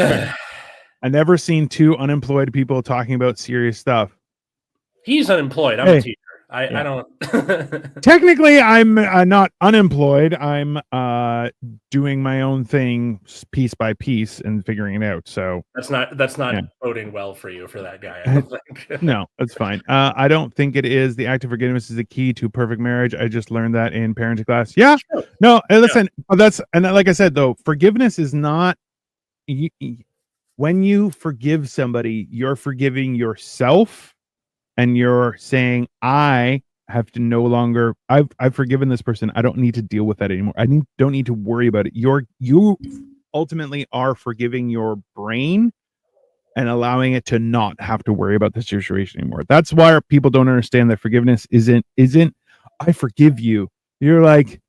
fair. I never seen 2 unemployed people talking about serious stuff. He's unemployed. I'm a teacher. I don't. Technically, I'm not unemployed. I'm doing my own thing piece by piece and figuring it out. So that's not boding well for you, for that guy, I don't think. No, that's fine. I don't think it is. The act of forgiveness is the key to perfect marriage. I just learned that in parenting class. Yeah. Sure. No, listen. Yeah. Like I said, though, forgiveness is not. When you forgive somebody, you're forgiving yourself. And you're saying, I have to no longer, I've forgiven this person. I don't need to deal with that anymore. Don't need to worry about it. You ultimately are forgiving your brain and allowing it to not have to worry about the situation anymore. That's why people don't understand that forgiveness isn't, I forgive you. You're like,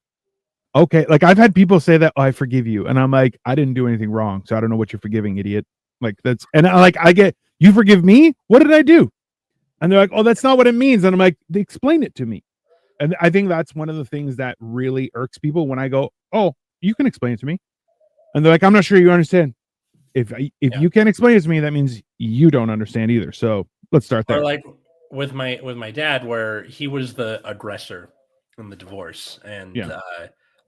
okay. Like I've had people say that, I forgive you. And I'm like, I didn't do anything wrong. So I don't know what you're forgiving, idiot. Like I get, you forgive me? What did I do? And they're like, oh, that's not what it means. And I'm like, they explain it to me. And I think that's one of the things that really irks people when I go, oh, you can explain it to me. And they're like, I'm not sure you understand. If you can't explain it to me, that means you don't understand either. So let's start there. Or like with my dad, where he was the aggressor in the divorce. And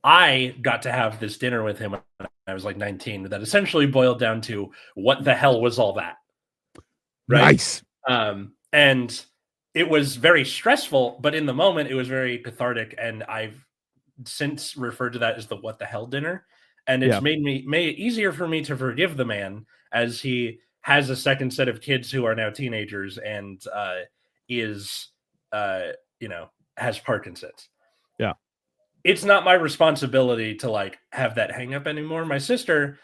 I got to have this dinner with him when I was like 19 that essentially boiled down to, what the hell was all that? Right? Nice. And it was very stressful, but in the moment, it was very cathartic. And I've since referred to that as the "what the hell" dinner, and it's made it easier for me to forgive the man as he has a second set of kids who are now teenagers and is has Parkinson's. Yeah. It's not my responsibility to like have that hang up anymore. My sister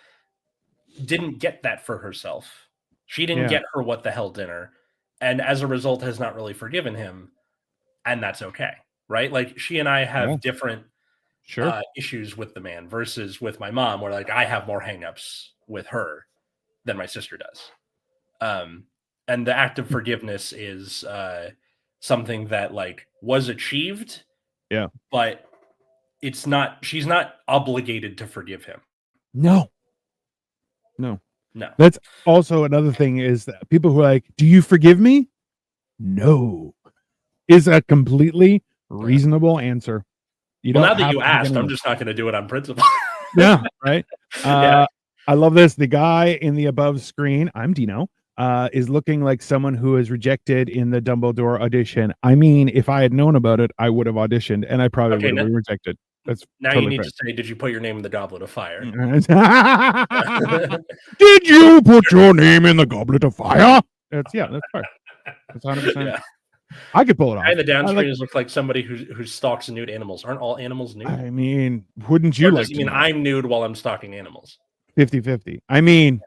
didn't get that for herself. She didn't get her "what the hell" dinner, and as a result has not really forgiven him, and that's okay, right? Like she and I have different issues with the man versus with my mom, where like I have more hangups with her than my sister does. And the act of forgiveness is something that like was achieved, but it's not. She's not obligated to forgive him. No. That's also another thing is that people who are like, "Do you forgive me?" No, is a completely reasonable answer. Now that you asked, I'm just not going to do it on principle. Right. I love this. The guy in the above screen, I'm Dino, is looking like someone who is rejected in the Dumbledore audition. I mean, if I had known about it, I would have auditioned, and I probably would have been rejected. That's now totally you need to say, "Did you put your name in the Goblet of Fire?" Did you put your name in the Goblet of Fire? That's fair. That's 100%. I could pull it off. And the down screen look like somebody who stalks nude animals. Aren't all animals nude? I mean, wouldn't you like to mean I'm nude while I'm stalking animals? 50-50. I mean,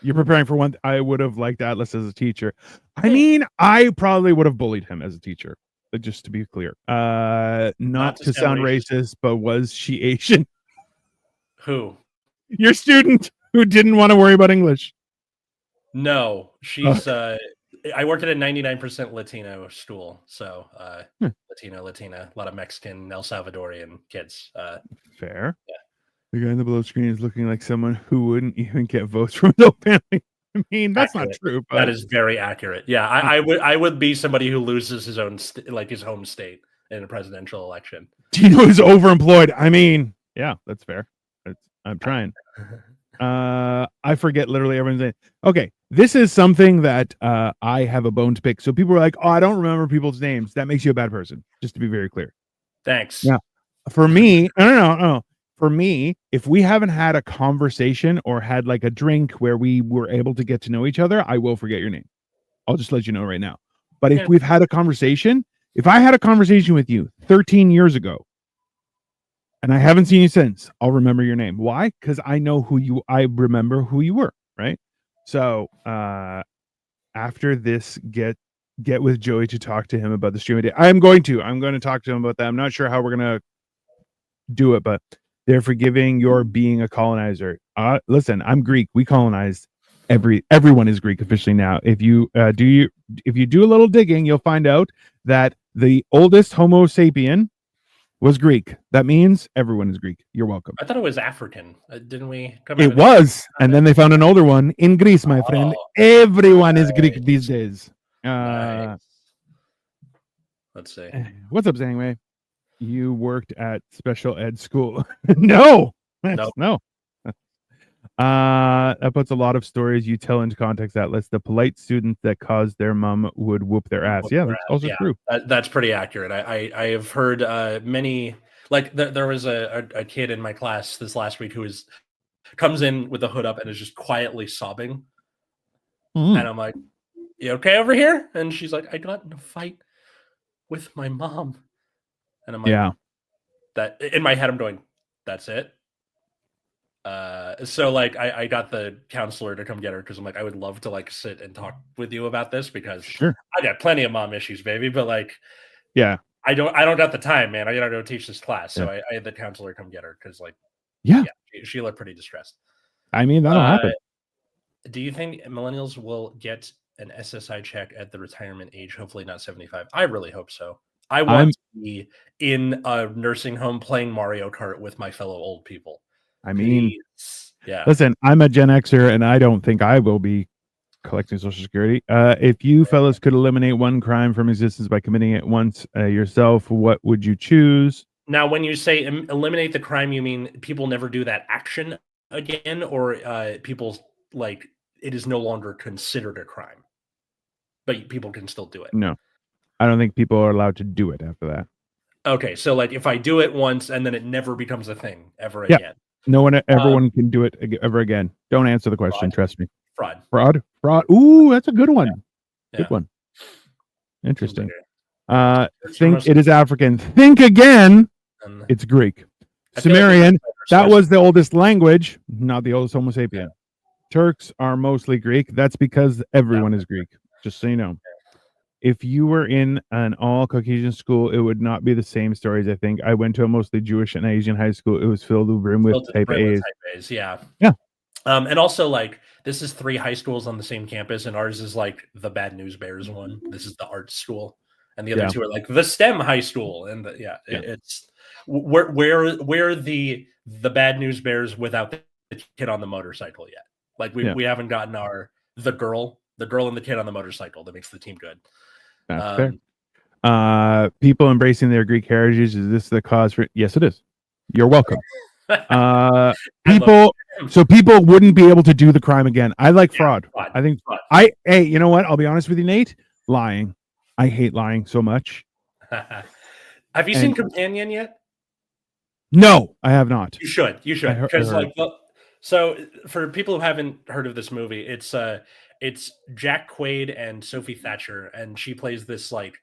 you're preparing for one. I would have liked Atlas as a teacher. I mean, I probably would have bullied him as a teacher. Just to be clear, not to sound racist, but was she Asian? Who? Your student who didn't want to worry about English. No, she's. I worked at a 99% Latino school, so Latina, a lot of Mexican, El Salvadorian kids. Fair. Yeah. The guy in the below screen is looking like someone who wouldn't even get votes from his own family. I mean, that's not true. But that is very accurate. Yeah, I would be somebody who loses his own his home state in a presidential election. Dino is overemployed. I mean, yeah, that's fair. I'm trying. I forget literally everyone's name. Okay, this is something that I have a bone to pick. So people are like, "Oh, I don't remember people's names." That makes you a bad person. Just to be very clear. Thanks. Yeah. For me, no. For me, if we haven't had a conversation or had like a drink where we were able to get to know each other, I will forget your name. I'll just let you know right now. But if we've had a conversation, if I had a conversation with you 13 years ago and I haven't seen you since, I'll remember your name. Why? Because I know I remember who you were, right? So after this, get with Joey to talk to him about the stream. I'm going to talk to him about that. I'm not sure how we're going to do it, but they're forgiving your being a colonizer. Listen, I'm Greek. We colonized everyone is Greek officially now. If you do a little digging, you'll find out that the oldest Homo sapien was Greek. That means everyone is Greek. You're welcome. I thought it was African. Didn't we? It was, and then they found an older one in Greece, my friend. Everyone is Greek these days. Nice. Let's see. What's up, Zangwei? You worked at special ed school. No. That puts a lot of stories you tell into context. That lists the polite students that caused their mom would whoop their ass. Yeah, that's also true. That's pretty accurate. I have heard many, like there was a kid in my class this last week who comes in with the hood up and is just quietly sobbing. And I'm like, "You okay over here?" And she's like, "I got in a fight with my mom." And I'm like, yeah. That in my head, I'm going, "That's it." So like I got the counselor to come get her because I'm like, I would love to like sit and talk with you about this because I got plenty of mom issues, baby. But like, yeah, I don't got the time, man. I gotta go teach this class. So I had the counselor come get her because like, she looked pretty distressed. I mean, that'll happen. Do you think millennials will get an SSI check at the retirement age? Hopefully not 75. I really hope so. I want to be in a nursing home playing Mario Kart with my fellow old people. I mean, listen, I'm a Gen Xer and I don't think I will be collecting Social Security. If you fellas could eliminate one crime from existence by committing it once yourself, what would you choose? Now, when you say eliminate the crime, you mean people never do that action again, or people like it is no longer considered a crime? but people can still do it. No, I don't think people are allowed to do it after that. Okay, so like if I do it once and then it never becomes a thing ever Yeah. again. No one, everyone can do it ever again. Don't answer the question. Fraud. Trust me. Fraud. Fraud. Ooh, that's a good one. Yeah. Good one. Interesting. Like Think it is African. Think again. It's Greek. Sumerian. That was the oldest language, not the oldest Homo sapien. Yeah. Turks are mostly Greek. That's because everyone is Greek. Just so you know. If you were in an all Caucasian school, it would not be the same stories. I think I went to a mostly Jewish and Asian high school. It was filled with brim with type A's. Yeah. Yeah. And also, like, this is 3 high schools on the same campus, and ours is like the Bad News Bears one. This is the art school, and the other 2 are like the STEM high school. And it's where the Bad News Bears without the kid on the motorcycle yet. Like we haven't gotten the girl and the kid on the motorcycle that makes the team good. That's fair. People embracing their Greek heritage, is this the cause for? Yes, it is. You're welcome. People wouldn't be able to do the crime again. I like fraud. I think hey, you know what? I'll be honest with you, Nate. Lying. I hate lying so much. Have you seen Companion yet? No, I have not. You should. Because so for people who haven't heard of this movie, it's Jack Quaid and Sophie Thatcher, and she plays this like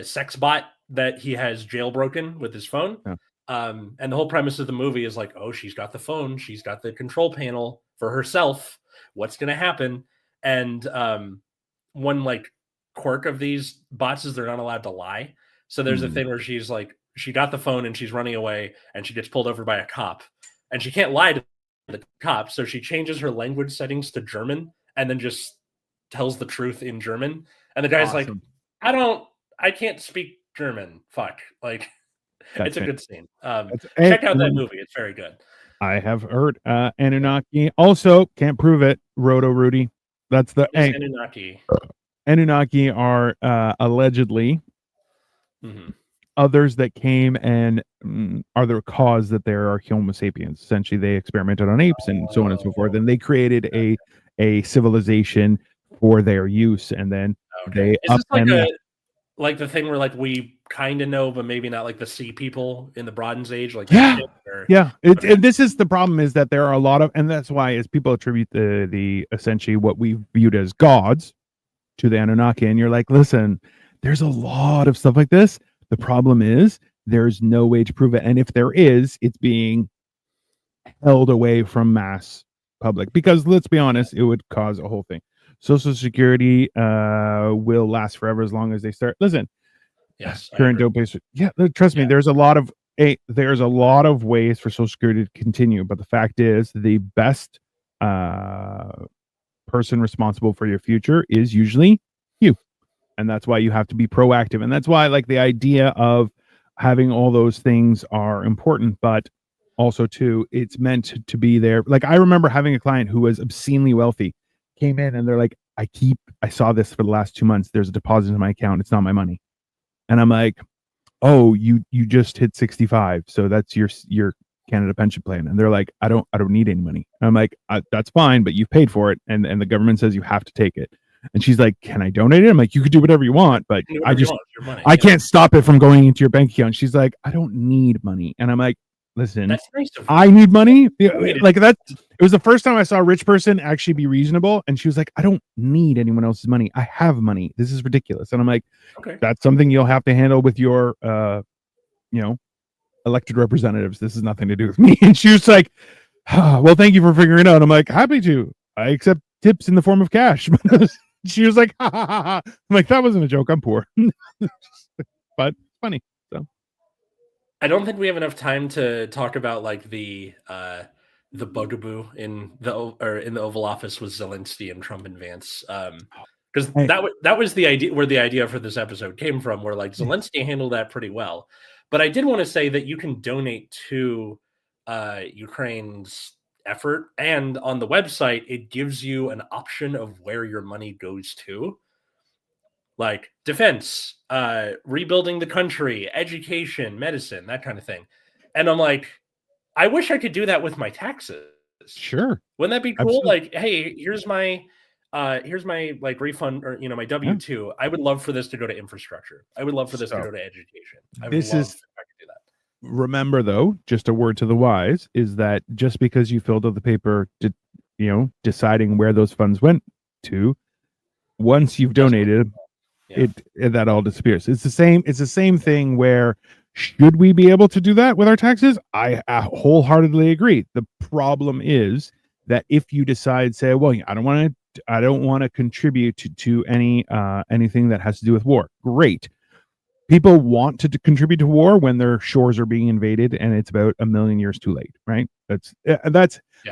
sex bot that he has jailbroken with his phone. Yeah. And the whole premise of the movie is like, oh, she's got the phone, she's got the control panel for herself. What's going to happen? And one like quirk of these bots is they're not allowed to lie. So there's a thing where she's like, she got the phone and she's running away, and she gets pulled over by a cop, and she can't lie to the cop, so she changes her language settings to German and then just tells the truth in German. And the guy's like, I can't speak German. Fuck. Like, it's a good scene. Check out that movie. It's very good. I have heard Anunnaki. Also, can't prove it. Roto Rudy. That's the Anunnaki. Anunnaki are allegedly others that came and are the cause that there are Homo sapiens. Essentially, they experimented on apes and so on and so forth, and they created a civilization for their use, and then they is this like the thing where like we kind of know, but maybe not like the sea people in the Bronze Age, like and this is the problem, is that there are a lot of, and that's why as people attribute the essentially what we viewed as gods to the Anunnaki, and you're like, listen, there's a lot of stuff like this. The problem is there's no way to prove it, and if there is, it's being held away from mass public, because let's be honest, it would cause a whole thing. Social Security will last forever as long as they start. Listen, yes, current dope base. Yeah, trust me. There's a lot of ways for Social Security to continue, but the fact is, the best person responsible for your future is usually you, and that's why you have to be proactive, and that's why like the idea of having all those things are important, but also too, it's meant to be there. Like I remember having a client who was obscenely wealthy, came in and they're like, I saw this for the last 2 months. There's a deposit in my account. It's not my money. And I'm like, oh, you just hit 65. So that's your Canada pension plan. And they're like, I don't need any money. And I'm like, that's fine, but you've paid for it. And the government says you have to take it. And she's like, can I donate it? I'm like, you could do whatever you want, but I can't stop it from going into your bank account. She's like, I don't need money. And I'm like, listen, that's nice. I need money. Like that. It was the first time I saw a rich person actually be reasonable. And she was like, I don't need anyone else's money. I have money. This is ridiculous. And I'm like, okay, that's something you'll have to handle with your, elected representatives. This has nothing to do with me. And she was like, well, thank you for figuring it out. I'm like, happy to. I accept tips in the form of cash. She was like, ha, ha, ha, ha. I'm like, that wasn't a joke. I'm poor. But funny. So I don't think we have enough time to talk about like the bugaboo in the Oval Office with Zelensky and Trump and Vance, because that was the idea, where the idea for this episode came from, where like Zelensky handled that pretty well. But I did want to say that you can donate to Ukraine's effort, and on the website it gives you an option of where your money goes to, like defense, rebuilding the country, education, medicine, that kind of thing. And I'm like, I wish I could do that with my taxes. Sure. Wouldn't that be cool? Absolutely. Like, hey, here's my here's my like refund or my W-2. I would love for this to go to infrastructure. I would love for this to go to education. I would love if I could do that. Remember, though, just a word to the wise is that just because you filled out the paper, deciding where those funds went to, once you've donated, that all disappears. It's the same. It's the same thing where should we be able to do that with our taxes? I wholeheartedly agree. The problem is that if you decide, say, well, I don't want to contribute to anything that has to do with war. Great. People want to contribute to war when their shores are being invaded, and it's about a million years too late, right?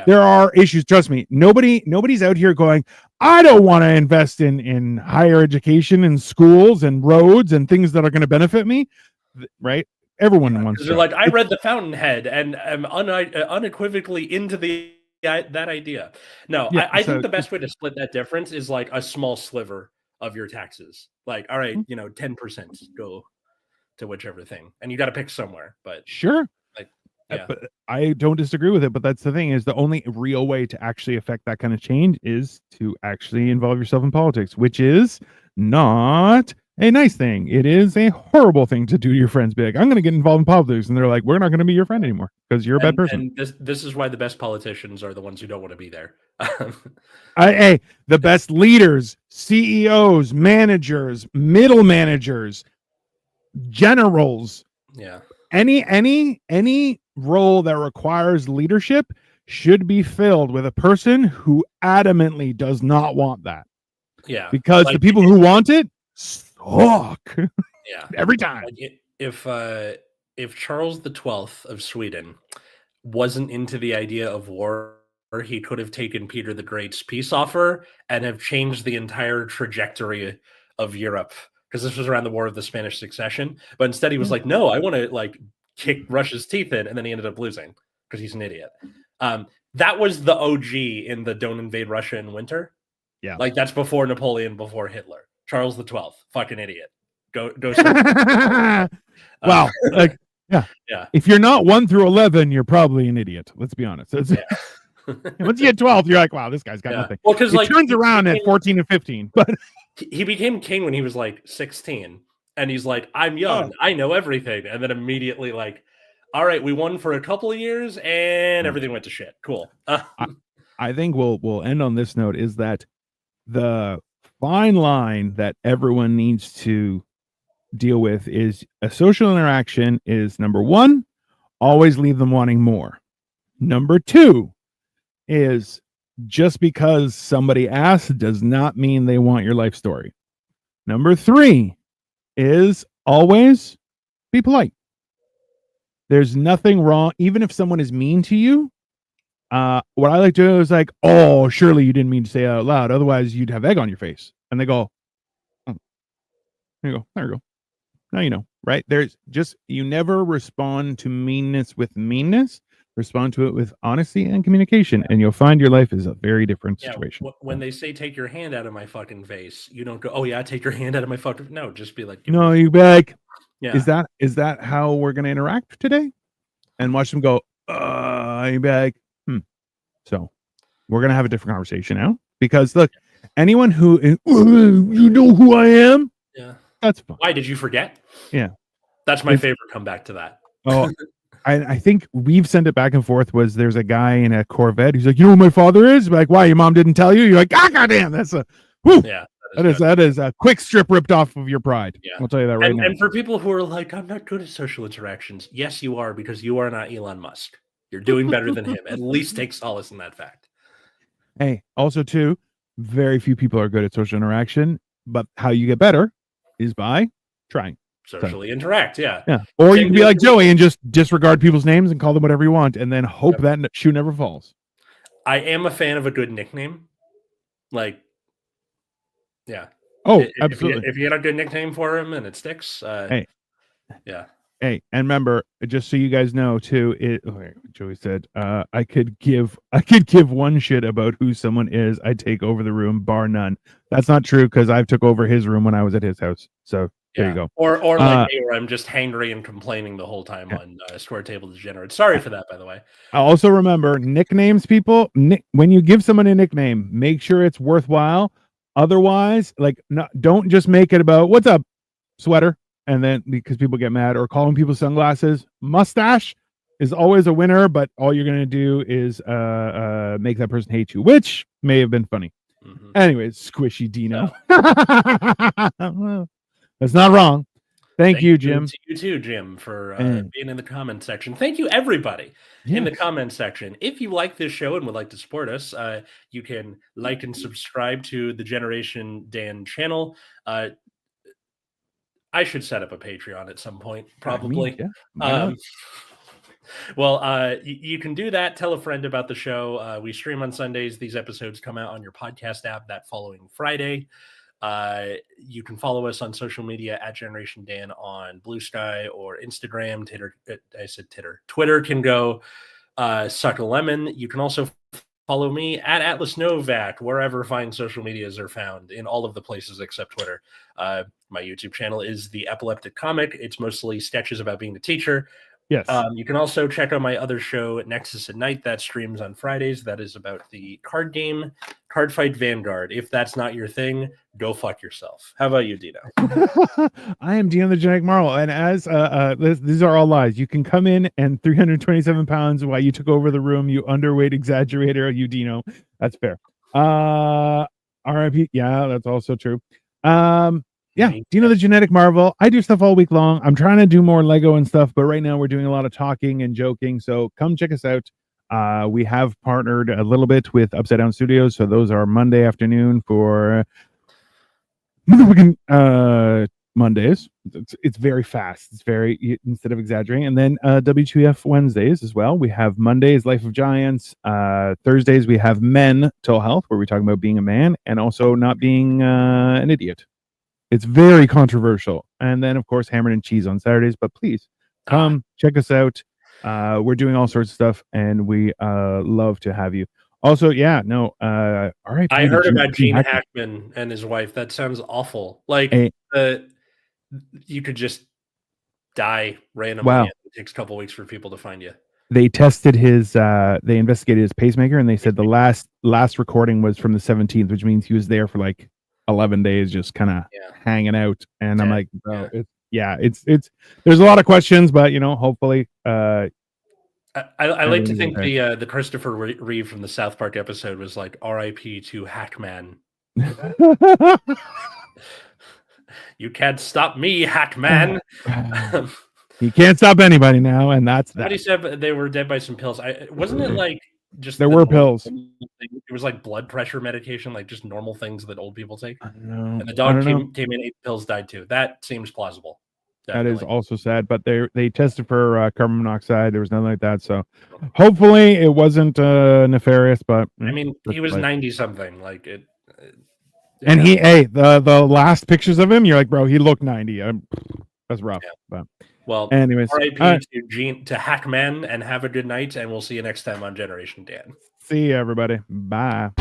There are issues. Trust me, nobody's out here going, I don't want to invest in higher education and schools and roads and things that are going to benefit me, right? Everyone wants to. They're like, I read The Fountainhead and am unequivocally into that idea. No, I think the best way to split that difference is like a small sliver of your taxes. Like, all right, 10% go to whichever thing, and you got to pick somewhere. But sure, but I don't disagree with it. But that's the thing, is the only real way to actually affect that kind of change is to actually involve yourself in politics, which is not a nice thing. It is a horrible thing to do to your friends. Be like, I'm going to get involved in politics, and they're like, we're not going to be your friend anymore because you're a bad person. And this is why the best politicians are the ones who don't want to be there. The best leaders, CEOs, managers, middle managers, generals, any role that requires leadership should be filled with a person who adamantly does not want that. Because the people who want it suck. Every time. If Charles XII of Sweden wasn't into the idea of war, he could have taken Peter the Great's peace offer and have changed the entire trajectory of Europe, because this was around the War of the Spanish Succession. But instead he was like, no, I want to like kick Russia's teeth in, and then he ended up losing because he's an idiot. That was the OG in the don't invade Russia in winter. Like that's before Napoleon, before Hitler. Charles XII, fucking idiot. Go. Well, if you're not 1 through 11, you're probably an idiot. Let's be honest. Once you get 12, you're like, wow, this guy's got nothing. Well, because he turns around at 14 and 15, but he became king when he was like 16, and he's like, I'm young, I know everything, and then immediately like, all right, we won for a couple of years, and everything went to shit. Cool. I think we'll end on this note: is that the fine line that everyone needs to deal with is a social interaction is number 1, always leave them wanting more. Number 2 is just because somebody asked does not mean they want your life story. Number 3 is always be polite. There's nothing wrong, even if someone is mean to you. What I like to do is like, oh, surely you didn't mean to say it out loud, otherwise you'd have egg on your face. And they go, oh, there you go, there you go. Now you know, right? There's just, you never respond to meanness with meanness. Respond to it with honesty and communication, and you'll find your life is a very different situation. When they say take your hand out of my fucking face, you don't go, oh yeah, take your hand out of my fucking, no, just be like, no, you be like, is that how we're going to interact today? And watch them go, you be like, So we're going to have a different conversation now, because look, anyone who is, you know who I am, that's fine. Why did you forget? That's my favorite comeback to that. I think we've sent it back and forth. There's a guy in a Corvette who's like, you know who my father is? Like, why, your mom didn't tell you? You're like, goddamn, that's a that is a quick strip ripped off of your pride. I'll tell you that right now. And for people who are like, I'm not good at social interactions, yes, you are, because you are not Elon Musk. You're doing better than him. At least take solace in that fact. Hey, also too, very few people are good at social interaction, but how you get better is by trying. Socially interact, or you can be like Joey and just disregard people's names and call them whatever you want, and then hope that shoe never falls. I am a fan of a good nickname, like, absolutely. If you get a good nickname for him and it sticks, Hey, and remember, just so you guys know too, Joey said, I could give one shit about who someone is. I take over the room, bar none. That's not true, because I've took over his room when I was at his house. So There you go. Or like me, where I'm just hangry and complaining the whole time on Square Table Degenerate. Sorry for that, by the way. I also remember nicknames, people. When you give someone a nickname, make sure it's worthwhile. Otherwise, like, don't just make it about what's up, sweater, and then because people get mad, or calling people sunglasses. Mustache is always a winner, but all you're gonna do is make that person hate you, which may have been funny. Mm-hmm. Anyways, Squishy Dino. That's not wrong. Thank you, Jim. To you too, Jim, for being in the comment section. Thank you, everybody, in the comment section. If you like this show and would like to support us, you can like and subscribe to the Generation Dan channel. I should set up a Patreon at some point, probably. Well, you can do that. Tell a friend about the show. We stream on Sundays. These episodes come out on your podcast app that following Friday. You can follow us on social media at Generation Dan on Blue Sky or Instagram. Twitter can go suck a lemon. You can also follow me at Atlas Novak, wherever fine social medias are found, in all of the places except Twitter. My YouTube channel is The Epileptic Comic. It's mostly sketches about being a teacher. Yes. You can also check out my other show, Nexus at Night, that streams on Fridays. That is about the card game, Card Fight Vanguard. If that's not your thing, go fuck yourself. How about you, Dino? I am Dino the Genetic Marvel, and as these are all lies. You can come in and 327 pounds while you took over the room, you underweight exaggerator, you Dino. That's fair. RIP. Yeah, that's also true. Yeah, Dino the Genetic Marvel. I do stuff all week long. I'm trying to do more Lego and stuff, but right now we're doing a lot of talking and joking. So come check us out. We have partnered a little bit with Upside Down Studios. So those are Monday afternoon for Mondays. It's very fast. It's very, instead of exaggerating. And then WTF Wednesdays as well. We have Mondays, Life of Giants. Thursdays, we have Men Till Health, where we talk about being a man and also not being an idiot. It's very controversial. And then, of course, Hammered and Cheese on Saturdays. But please come check us out. We're doing all sorts of stuff, and we love to have you. Also, all right. I heard about Gene Hackman and his wife. That sounds awful. Like, you could just die randomly. Wow. And it takes a couple weeks for people to find you. They tested his, they investigated his pacemaker, and they said the last recording was from the 17th, which means he was there for like 11 days just kind of hanging out. And I'm like, bro, it's there's a lot of questions, but hopefully I like to think the Christopher Reeve from the South Park episode was like RIP to Hackman. You can't stop me, Hackman. You can't stop anybody now, and that's Somebody said they were dead by some pills. Wasn't it like just there were pills? It was like blood pressure medication, like just normal things that old people take. I don't know. And the dog came in, ate pills, died too. That seems plausible. Definitely. That is also sad, but they tested for carbon monoxide. There was nothing like that, so hopefully it wasn't nefarious. But I mean, he was 90 something. Like it. And the last pictures of him, you're like, bro, he looked 90. That's rough. Yeah. But anyways, RIP to Hackman, and have a good night, and we'll see you next time on Generation Dan. See you, everybody. Bye.